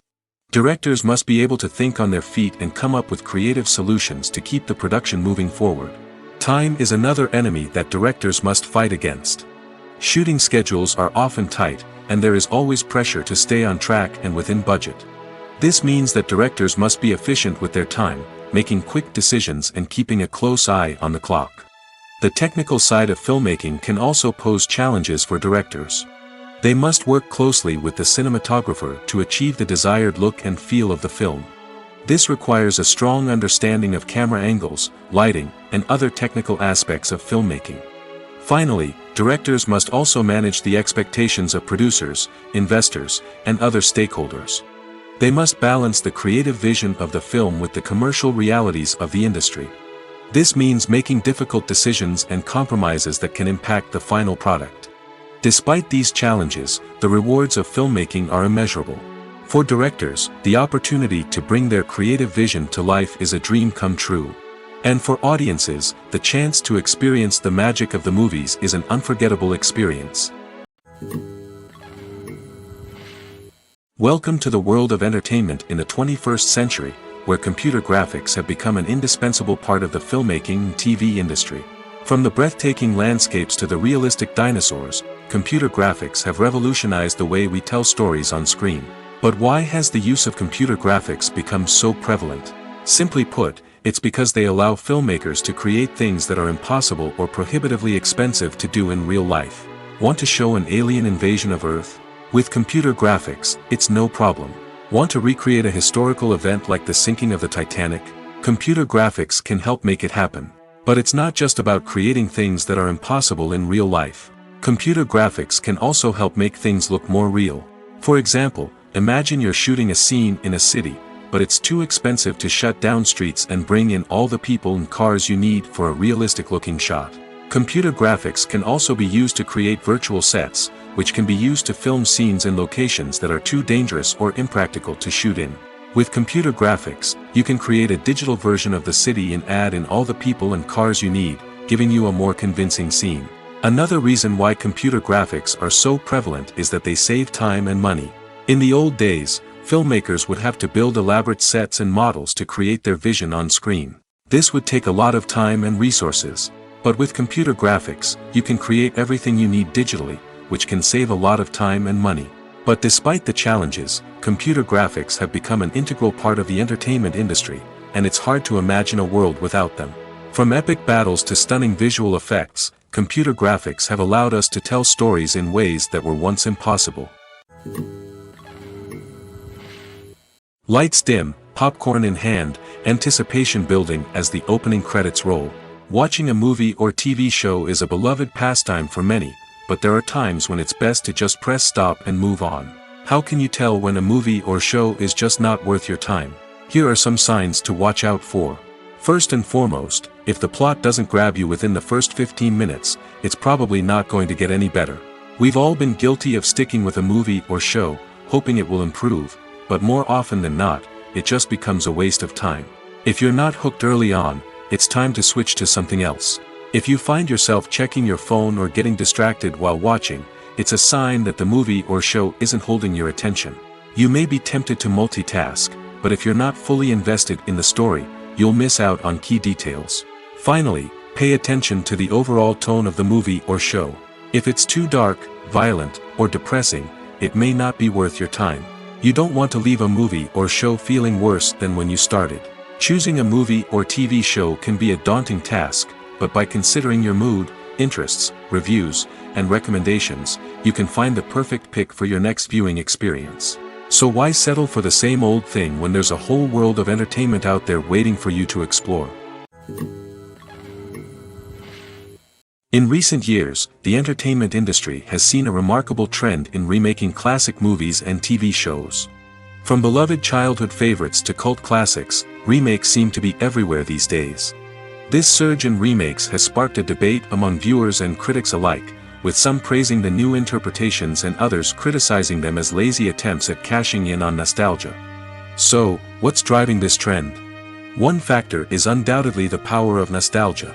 Directors must be able to think on their feet and come up with creative solutions to keep the production moving forward. Time is another enemy that directors must fight against. Shooting schedules are often tight, and there is always pressure to stay on track and within budget. This means that directors must be efficient with their time, making quick decisions and keeping a close eye on the clock. The technical side of filmmaking can also pose challenges for directors. They must work closely with the cinematographer to achieve the desired look and feel of the film. This requires a strong understanding of camera angles, lighting, and other technical aspects of filmmaking. Finally, directors must also manage the expectations of producers, investors, and other stakeholders. They must balance the creative vision of the film with the commercial realities of the industry. This means making difficult decisions and compromises that can impact the final product. Despite these challenges, the rewards of filmmaking are immeasurable. For directors, the opportunity to bring their creative vision to life is a dream come true. And for audiences, the chance to experience the magic of the movies is an unforgettable experience. Welcome to the world of entertainment in the 21st century, where computer graphics have become an indispensable part of the filmmaking and TV industry. From the breathtaking landscapes to the realistic dinosaurs, computer graphics have revolutionized the way we tell stories on screen. But why has the use of computer graphics become so prevalent? Simply put, it's because they allow filmmakers to create things that are impossible or prohibitively expensive to do in real life. Want to show an alien invasion of Earth? With computer graphics, it's no problem. Want to recreate a historical event like the sinking of the Titanic? Computer graphics can help make it happen. But it's not just about creating things that are impossible in real life. Computer graphics can also help make things look more real. For example, imagine you're shooting a scene in a city, but it's too expensive to shut down streets and bring in all the people and cars you need for a realistic-looking shot. Computer graphics can also be used to create virtual sets, which can be used to film scenes in locations that are too dangerous or impractical to shoot in. With computer graphics, you can create a digital version of the city and add in all the people and cars you need, giving you a more convincing scene. Another reason why computer graphics are so prevalent is that they save time and money. In the old days, filmmakers would have to build elaborate sets and models to create their vision on screen. This would take a lot of time and resources. But with computer graphics, you can create everything you need digitally, which can save a lot of time and money. But despite the challenges, computer graphics have become an integral part of the entertainment industry, and it's hard to imagine a world without them. From epic battles to stunning visual effects, computer graphics have allowed us to tell stories in ways that were once impossible. Lights dim, popcorn in hand, anticipation building as the opening credits roll. Watching a movie or TV show is a beloved pastime for many, but there are times when it's best to just press stop and move on. How can you tell when a movie or show is just not worth your time? Here are some signs to watch out for. First and foremost, if the plot doesn't grab you within the first 15 minutes, it's probably not going to get any better. We've all been guilty of sticking with a movie or show, hoping it will improve, but more often than not, it just becomes a waste of time. If you're not hooked early on, it's time to switch to something else. If you find yourself checking your phone or getting distracted while watching, it's a sign that the movie or show isn't holding your attention. You may be tempted to multitask, but if you're not fully invested in the story, you'll miss out on key details. Finally, pay attention to the overall tone of the movie or show. If it's too dark, violent, or depressing, it may not be worth your time. You don't want to leave a movie or show feeling worse than when you started. Choosing a movie or TV show can be a daunting task, but by considering your mood, interests, reviews, and recommendations, you can find the perfect pick for your next viewing experience. So why settle for the same old thing when there's a whole world of entertainment out there waiting for you to explore? In recent years, the entertainment industry has seen a remarkable trend in remaking classic movies and TV shows. From beloved childhood favorites to cult classics, remakes seem to be everywhere these days. This surge in remakes has sparked a debate among viewers and critics alike, with some praising the new interpretations and others criticizing them as lazy attempts at cashing in on nostalgia. So, what's driving this trend? One factor is undoubtedly the power of nostalgia.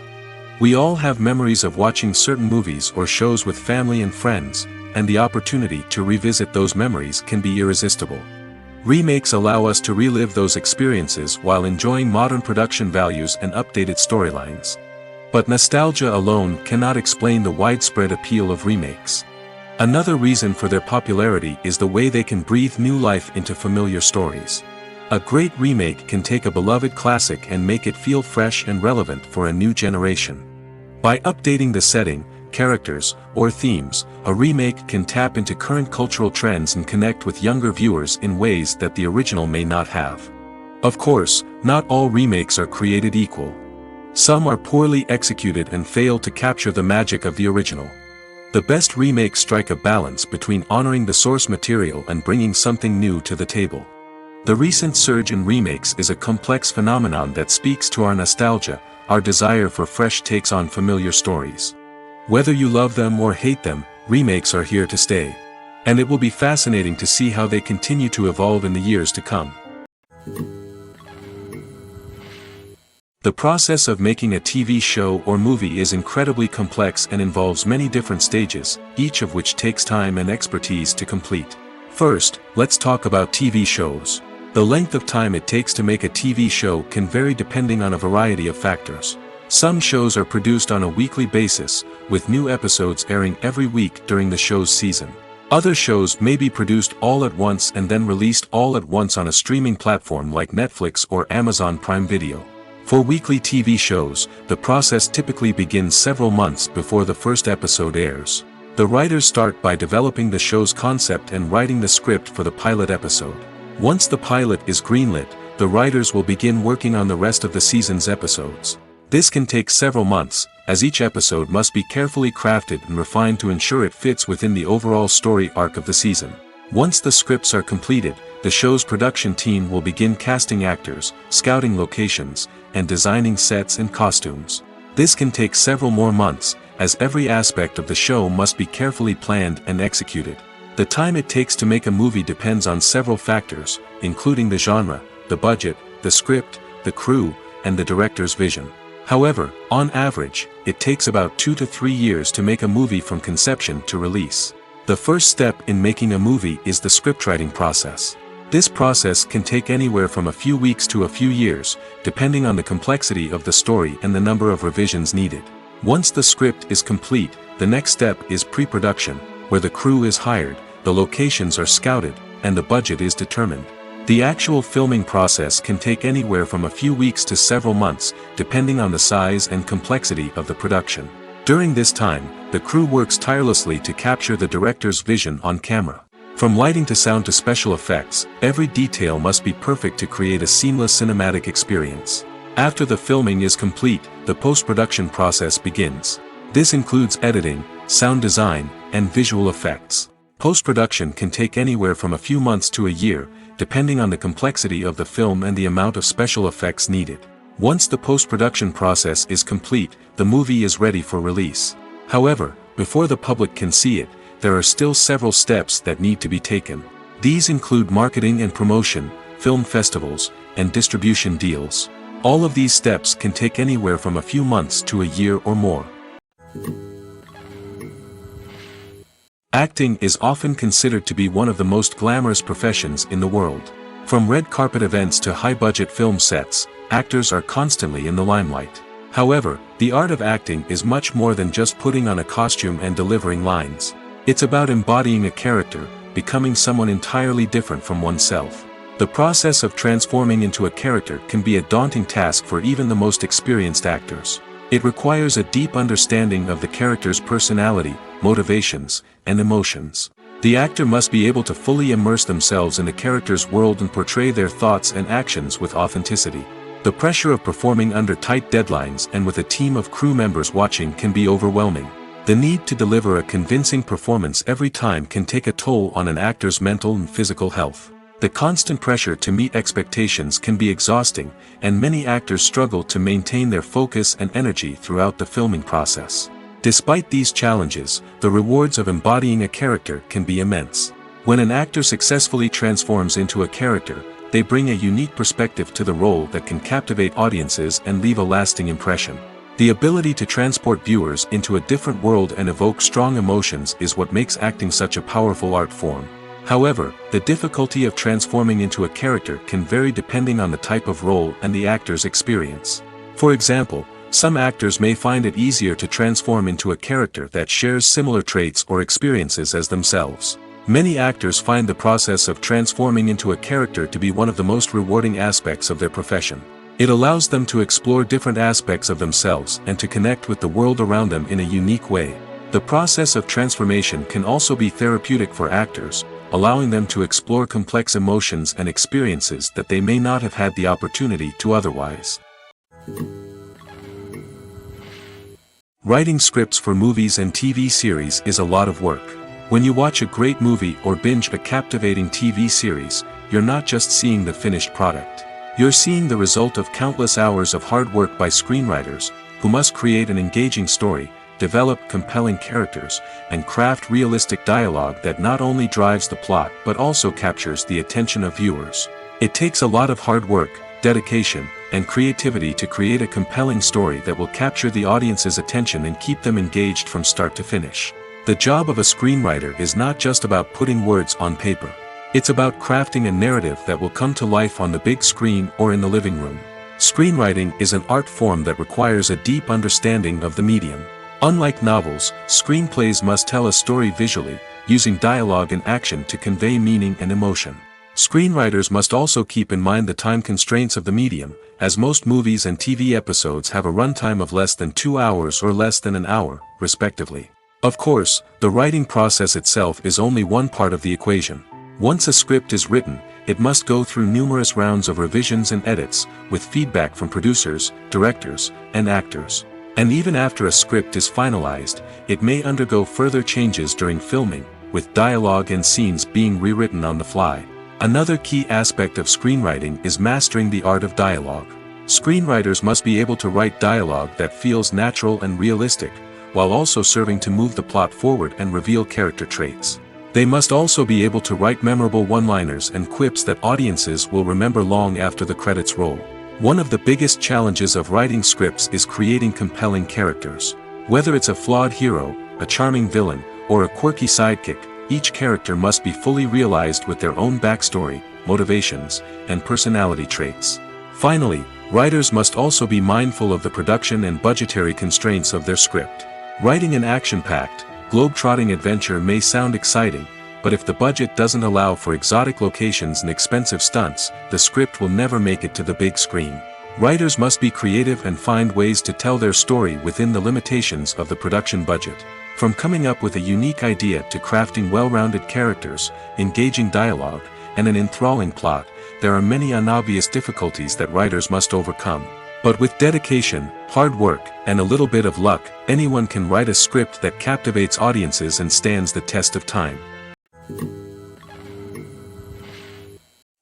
We all have memories of watching certain movies or shows with family and friends, and the opportunity to revisit those memories can be irresistible. Remakes allow us to relive those experiences while enjoying modern production values and updated storylines. But nostalgia alone cannot explain the widespread appeal of remakes. Another reason for their popularity is the way they can breathe new life into familiar stories. A great remake can take a beloved classic and make it feel fresh and relevant for a new generation. By updating the setting, characters, or themes, a remake can tap into current cultural trends and connect with younger viewers in ways that the original may not have. Of course, not all remakes are created equal. Some are poorly executed and fail to capture the magic of the original. The best remakes strike a balance between honoring the source material and bringing something new to the table. The recent surge in remakes is a complex phenomenon that speaks to our nostalgia, our desire for fresh takes on familiar stories. Whether you love them or hate them, remakes are here to stay. And it will be fascinating to see how they continue to evolve in the years to come. The process of making a TV show or movie is incredibly complex and involves many different stages, each of which takes time and expertise to complete. First, let's talk about TV shows. The length of time it takes to make a TV show can vary depending on a variety of factors. Some shows are produced on a weekly basis, with new episodes airing every week during the show's season. Other shows may be produced all at once and then released all at once on a streaming platform like Netflix or Amazon Prime Video. For weekly TV shows, the process typically begins several months before the first episode airs. The writers start by developing the show's concept and writing the script for the pilot episode. Once the pilot is greenlit, the writers will begin working on the rest of the season's episodes. This can take several months, as each episode must be carefully crafted and refined to ensure it fits within the overall story arc of the season. Once the scripts are completed, the show's production team will begin casting actors, scouting locations, and designing sets and costumes. This can take several more months, as every aspect of the show must be carefully planned and executed. The time it takes to make a movie depends on several factors, including the genre, the budget, the script, the crew, and the director's vision. However, on average, it takes about 2 to 3 years to make a movie from conception to release. The first step in making a movie is the scriptwriting process. This process can take anywhere from a few weeks to a few years, depending on the complexity of the story and the number of revisions needed. Once the script is complete, the next step is pre-production, where the crew is hired, the locations are scouted, and the budget is determined. The actual filming process can take anywhere from a few weeks to several months, depending on the size and complexity of the production. During this time, the crew works tirelessly to capture the director's vision on camera. From lighting to sound to special effects, every detail must be perfect to create a seamless cinematic experience. After the filming is complete, the post-production process begins. This includes editing, sound design, and visual effects. Post-production can take anywhere from a few months to a year, depending on the complexity of the film and the amount of special effects needed. Once the post-production process is complete, the movie is ready for release. However, before the public can see it, there are still several steps that need to be taken. These include marketing and promotion, film festivals, and distribution deals. All of these steps can take anywhere from a few months to a year or more. Acting is often considered to be one of the most glamorous professions in the world. From red carpet events to high-budget film sets, actors are constantly in the limelight. However, the art of acting is much more than just putting on a costume and delivering lines. It's about embodying a character, becoming someone entirely different from oneself. The process of transforming into a character can be a daunting task for even the most experienced actors. It requires a deep understanding of the character's personality, motivations, and emotions. The actor must be able to fully immerse themselves in the character's world and portray their thoughts and actions with authenticity. The pressure of performing under tight deadlines and with a team of crew members watching can be overwhelming. The need to deliver a convincing performance every time can take a toll on an actor's mental and physical health. The constant pressure to meet expectations can be exhausting, and many actors struggle to maintain their focus and energy throughout the filming process. Despite these challenges, the rewards of embodying a character can be immense. When an actor successfully transforms into a character, they bring a unique perspective to the role that can captivate audiences and leave a lasting impression. The ability to transport viewers into a different world and evoke strong emotions is what makes acting such a powerful art form. However, the difficulty of transforming into a character can vary depending on the type of role and the actor's experience. For example, some actors may find it easier to transform into a character that shares similar traits or experiences as themselves. Many actors find the process of transforming into a character to be one of the most rewarding aspects of their profession. It allows them to explore different aspects of themselves and to connect with the world around them in a unique way. The process of transformation can also be therapeutic for actors, allowing them to explore complex emotions and experiences that they may not have had the opportunity to otherwise. Writing scripts for movies and TV series is a lot of work. When you watch a great movie or binge a captivating TV series, you're not just seeing the finished product. You're seeing the result of countless hours of hard work by screenwriters, who must create an engaging story, develop compelling characters, and craft realistic dialogue that not only drives the plot but also captures the attention of viewers. It takes a lot of hard work, dedication, and creativity to create a compelling story that will capture the audience's attention and keep them engaged from start to finish. The job of a screenwriter is not just about putting words on paper. It's about crafting a narrative that will come to life on the big screen or in the living room. Screenwriting is an art form that requires a deep understanding of the medium. Unlike novels, screenplays must tell a story visually, using dialogue and action to convey meaning and emotion. Screenwriters must also keep in mind the time constraints of the medium, as most movies and TV episodes have a runtime of less than 2 hours or less than an hour, respectively. Of course, the writing process itself is only one part of the equation. Once a script is written, it must go through numerous rounds of revisions and edits, with feedback from producers, directors, and actors. And even after a script is finalized, it may undergo further changes during filming, with dialogue and scenes being rewritten on the fly. Another key aspect of screenwriting is mastering the art of dialogue. Screenwriters must be able to write dialogue that feels natural and realistic, while also serving to move the plot forward and reveal character traits. They must also be able to write memorable one-liners and quips that audiences will remember long after the credits roll. One of the biggest challenges of writing scripts is creating compelling characters. Whether it's a flawed hero, a charming villain, or a quirky sidekick, each character must be fully realized with their own backstory, motivations, and personality traits. Finally, writers must also be mindful of the production and budgetary constraints of their script. Writing an action-packed, globe-trotting adventure may sound exciting, but if the budget doesn't allow for exotic locations and expensive stunts, the script will never make it to the big screen. Writers must be creative and find ways to tell their story within the limitations of the production budget. From coming up with a unique idea to crafting well-rounded characters, engaging dialogue, and an enthralling plot, there are many unobvious difficulties that writers must overcome. But with dedication, hard work, and a little bit of luck, anyone can write a script that captivates audiences and stands the test of time.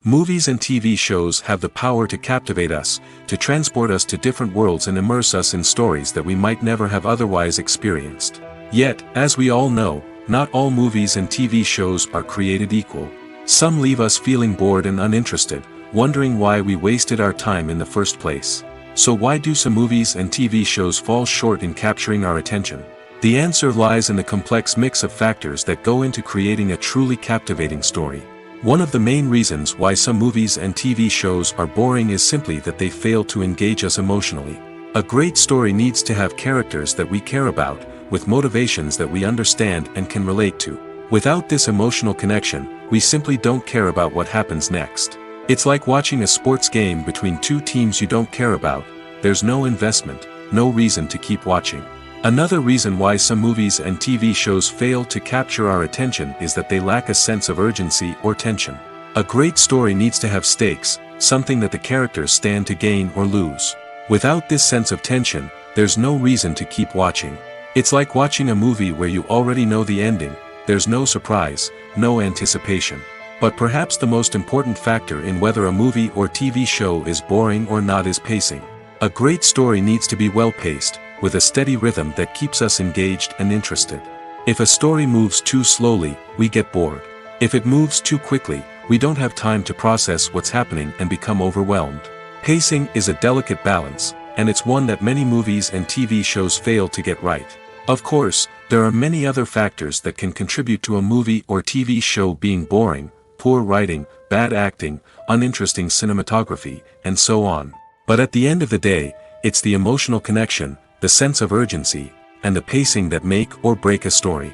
Movies and TV shows have the power to captivate us, to transport us to different worlds and immerse us in stories that we might never have otherwise experienced. Yet, as we all know, not all movies and TV shows are created equal. Some leave us feeling bored and uninterested, wondering why we wasted our time in the first place. So why do some movies and TV shows fall short in capturing our attention? The answer lies in the complex mix of factors that go into creating a truly captivating story. One of the main reasons why some movies and TV shows are boring is simply that they fail to engage us emotionally. A great story needs to have characters that we care about, with motivations that we understand and can relate to. Without this emotional connection, we simply don't care about what happens next. It's like watching a sports game between two teams you don't care about. There's no investment, no reason to keep watching. Another reason why some movies and TV shows fail to capture our attention is that they lack a sense of urgency or tension. A great story needs to have stakes, something that the characters stand to gain or lose. Without this sense of tension, there's no reason to keep watching. It's like watching a movie where you already know the ending. There's no surprise, no anticipation. But perhaps the most important factor in whether a movie or TV show is boring or not is pacing. A great story needs to be well-paced, with a steady rhythm that keeps us engaged and interested. If a story moves too slowly, we get bored. If it moves too quickly, we don't have time to process what's happening and become overwhelmed. Pacing is a delicate balance, and it's one that many movies and TV shows fail to get right. Of course, there are many other factors that can contribute to a movie or TV show being boring: poor writing, bad acting, uninteresting cinematography, and so on. But at the end of the day, it's the emotional connection, the sense of urgency, and the pacing that make or break a story.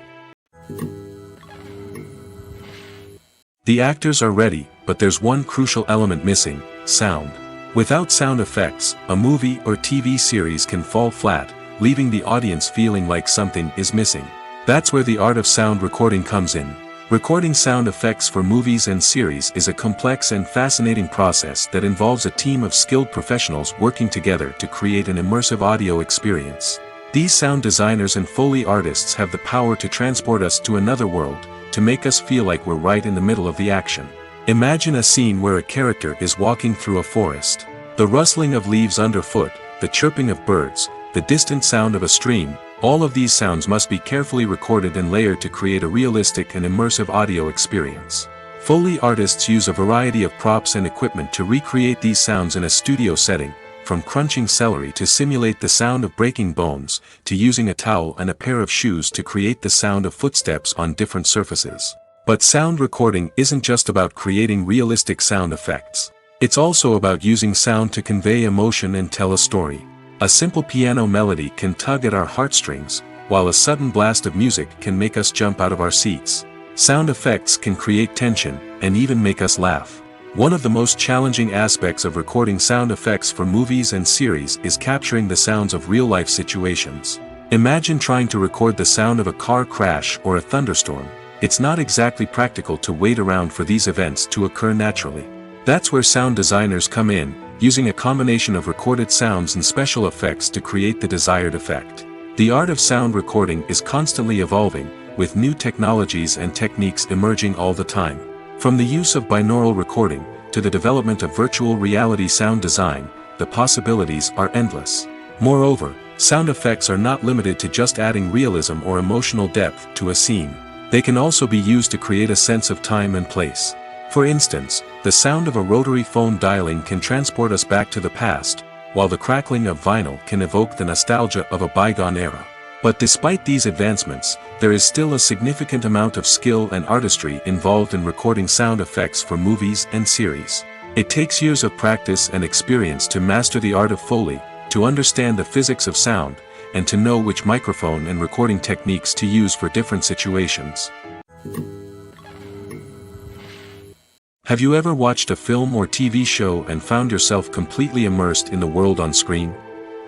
The actors are ready, but there's one crucial element missing: sound. Without sound effects, a movie or TV series can fall flat, leaving the audience feeling like something is missing. That's where the art of sound recording comes in. Recording sound effects for movies and series is a complex and fascinating process that involves a team of skilled professionals working together to create an immersive audio experience. These sound designers and Foley artists have the power to transport us to another world, to make us feel like we're right in the middle of the action. Imagine a scene where a character is walking through a forest. The rustling of leaves underfoot, the chirping of birds, the distant sound of a stream, all of these sounds must be carefully recorded and layered to create a realistic and immersive audio experience. Foley artists use a variety of props and equipment to recreate these sounds in a studio setting, from crunching celery to simulate the sound of breaking bones, to using a towel and a pair of shoes to create the sound of footsteps on different surfaces. But sound recording isn't just about creating realistic sound effects. It's also about using sound to convey emotion and tell a story. A simple piano melody can tug at our heartstrings, while a sudden blast of music can make us jump out of our seats. Sound effects can create tension, and even make us laugh. One of the most challenging aspects of recording sound effects for movies and series is capturing the sounds of real-life situations. Imagine trying to record the sound of a car crash or a thunderstorm. It's not exactly practical to wait around for these events to occur naturally. That's where sound designers come in, using a combination of recorded sounds and special effects to create the desired effect. The art of sound recording is constantly evolving, with new technologies and techniques emerging all the time. From the use of binaural recording, to the development of virtual reality sound design, the possibilities are endless. Moreover, sound effects are not limited to just adding realism or emotional depth to a scene. They can also be used to create a sense of time and place. For instance, the sound of a rotary phone dialing can transport us back to the past, while the crackling of vinyl can evoke the nostalgia of a bygone era. But despite these advancements, there is still a significant amount of skill and artistry involved in recording sound effects for movies and series. It takes years of practice and experience to master the art of Foley, to understand the physics of sound, and to know which microphone and recording techniques to use for different situations. Have you ever watched a film or TV show and found yourself completely immersed in the world on screen?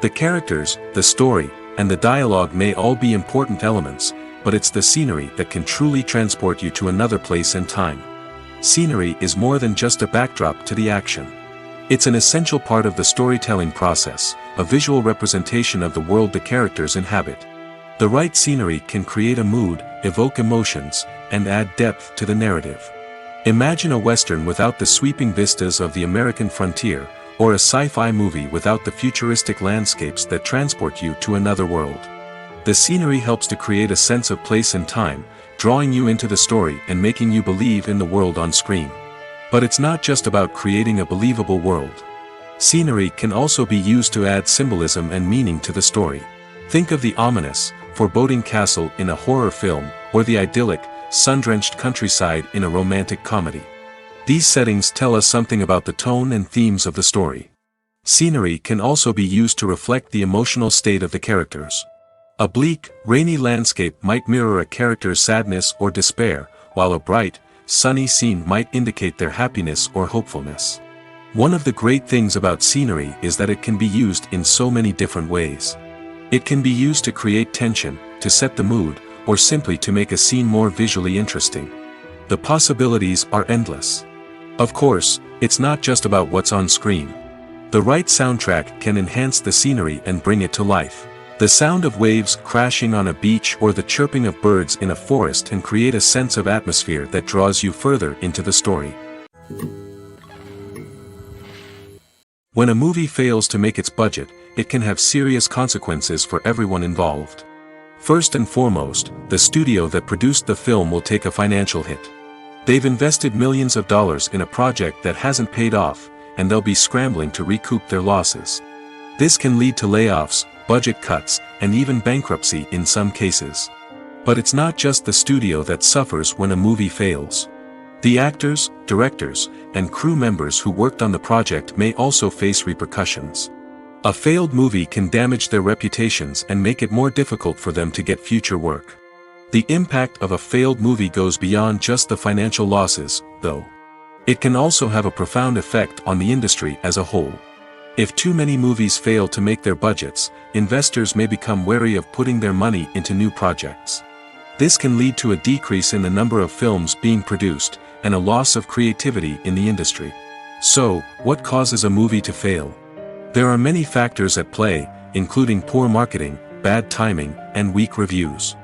The characters, the story, and the dialogue may all be important elements, but it's the scenery that can truly transport you to another place and time. Scenery is more than just a backdrop to the action. It's an essential part of the storytelling process, a visual representation of the world the characters inhabit. The right scenery can create a mood, evoke emotions, and add depth to the narrative. Imagine a Western without the sweeping vistas of the American frontier, or a sci-fi movie without the futuristic landscapes that transport you to another world. The scenery helps to create a sense of place and time, drawing you into the story and making you believe in the world on screen. But it's not just about creating a believable world. Scenery can also be used to add symbolism and meaning to the story. Think of the ominous, foreboding castle in a horror film, or the idyllic, sun-drenched countryside in a romantic comedy. These settings tell us something about the tone and themes of the story. Scenery can also be used to reflect the emotional state of the characters. A bleak, rainy landscape might mirror a character's sadness or despair, while a bright, sunny scene might indicate their happiness or hopefulness. One of the great things about scenery is that it can be used in so many different ways. It can be used to create tension, to set the mood, or simply to make a scene more visually interesting. The possibilities are endless. Of course, it's not just about what's on screen. The right soundtrack can enhance the scenery and bring it to life. The sound of waves crashing on a beach or the chirping of birds in a forest can create a sense of atmosphere that draws you further into the story. When a movie fails to make its budget, it can have serious consequences for everyone involved. First and foremost, the studio that produced the film will take a financial hit. They've invested millions of dollars in a project that hasn't paid off, and they'll be scrambling to recoup their losses. This can lead to layoffs, budget cuts, and even bankruptcy in some cases. But it's not just the studio that suffers when a movie fails. The actors, directors, and crew members who worked on the project may also face repercussions. A failed movie can damage their reputations and make it more difficult for them to get future work. The impact of a failed movie goes beyond just the financial losses, though. It can also have a profound effect on the industry as a whole. If too many movies fail to make their budgets, investors may become wary of putting their money into new projects. This can lead to a decrease in the number of films being produced, and a loss of creativity in the industry. So, what causes a movie to fail? There are many factors at play, including poor marketing, bad timing, and weak reviews.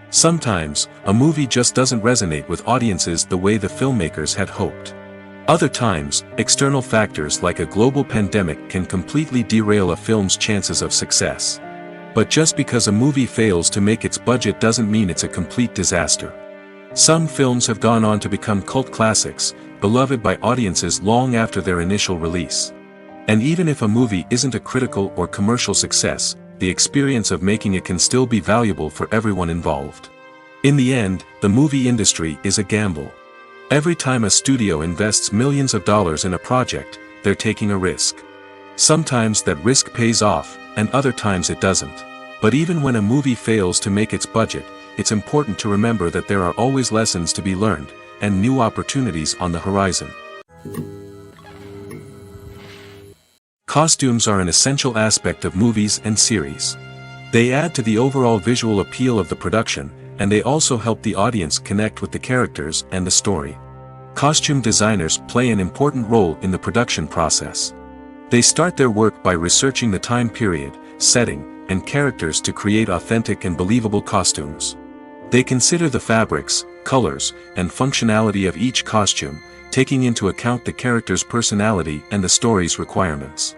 Sometimes, a movie just doesn't resonate with audiences the way the filmmakers had hoped. Other times, external factors like a global pandemic can completely derail a film's chances of success. But just because a movie fails to make its budget doesn't mean it's a complete disaster. Some films have gone on to become cult classics, beloved by audiences long after their initial release. And even if a movie isn't a critical or commercial success, the experience of making it can still be valuable for everyone involved. In the end, the movie industry is a gamble. Every time a studio invests millions of dollars in a project, they're taking a risk. Sometimes that risk pays off, and other times it doesn't. But even when a movie fails to make its budget, it's important to remember that there are always lessons to be learned, and new opportunities on the horizon. Costumes are an essential aspect of movies and series. They add to the overall visual appeal of the production, and they also help the audience connect with the characters and the story. Costume designers play an important role in the production process. They start their work by researching the time period, setting, and characters to create authentic and believable costumes. They consider the fabrics, colors, and functionality of each costume, taking into account the character's personality and the story's requirements.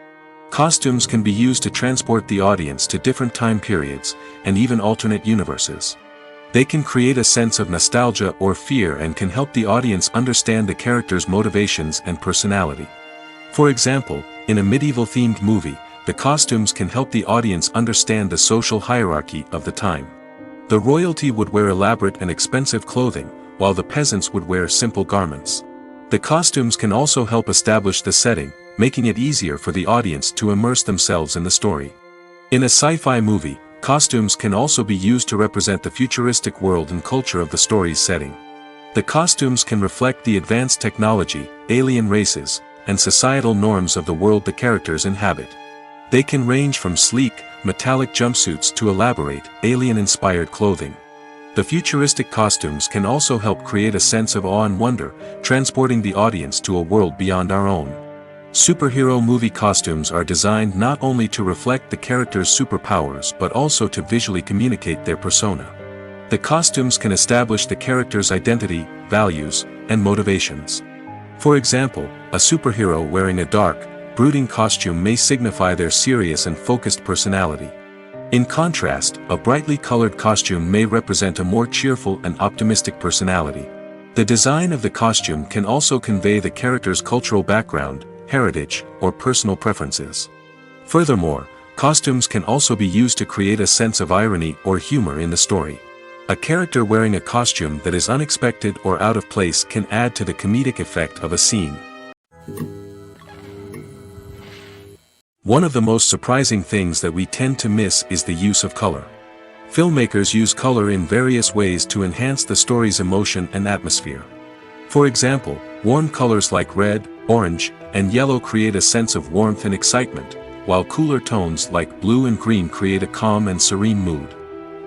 Costumes can be used to transport the audience to different time periods, and even alternate universes. They can create a sense of nostalgia or fear and can help the audience understand the character's motivations and personality. For example, in a medieval-themed movie, the costumes can help the audience understand the social hierarchy of the time. The royalty would wear elaborate and expensive clothing, while the peasants would wear simple garments. The costumes can also help establish the setting, making it easier for the audience to immerse themselves in the story. In a sci-fi movie, costumes can also be used to represent the futuristic world and culture of the story's setting. The costumes can reflect the advanced technology, alien races, and societal norms of the world the characters inhabit. They can range from sleek, metallic jumpsuits to elaborate, alien-inspired clothing. The futuristic costumes can also help create a sense of awe and wonder, transporting the audience to a world beyond our own. Superhero movie costumes are designed not only to reflect the character's superpowers but also to visually communicate their persona. The costumes can establish the character's identity, values, and motivations. For example, a superhero wearing a dark, brooding costume may signify their serious and focused personality. In contrast, a brightly colored costume may represent a more cheerful and optimistic personality. The design of the costume can also convey the character's cultural background, heritage, or personal preferences. Furthermore, costumes can also be used to create a sense of irony or humor in the story. A character wearing a costume that is unexpected or out of place can add to the comedic effect of a scene. One of the most surprising things that we tend to miss is the use of color. Filmmakers use color in various ways to enhance the story's emotion and atmosphere. For example, warm colors like red, orange, and yellow create a sense of warmth and excitement, while cooler tones like blue and green create a calm and serene mood.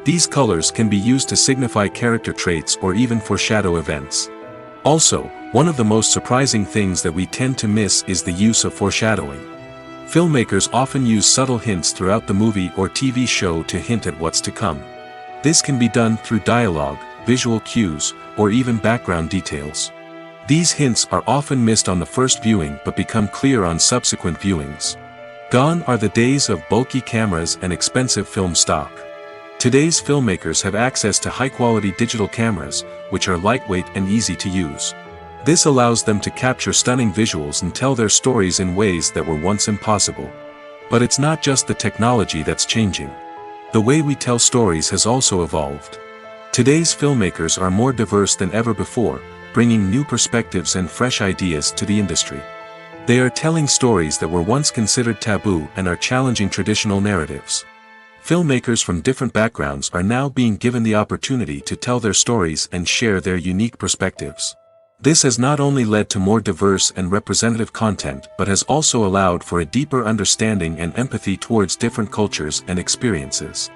These colors can be used to signify character traits or even foreshadow events. Also, one of the most surprising things that we tend to miss is the use of foreshadowing. Filmmakers often use subtle hints throughout the movie or TV show to hint at what's to come. This can be done through dialogue, visual cues, or even background details. These hints are often missed on the first viewing but become clear on subsequent viewings. Gone are the days of bulky cameras and expensive film stock. Today's filmmakers have access to high-quality digital cameras, which are lightweight and easy to use. This allows them to capture stunning visuals and tell their stories in ways that were once impossible. But it's not just the technology that's changing. The way we tell stories has also evolved. Today's filmmakers are more diverse than ever before, bringing new perspectives and fresh ideas to the industry. They are telling stories that were once considered taboo and are challenging traditional narratives. Filmmakers from different backgrounds are now being given the opportunity to tell their stories and share their unique perspectives. This has not only led to more diverse and representative content but has also allowed for a deeper understanding and empathy towards different cultures and experiences.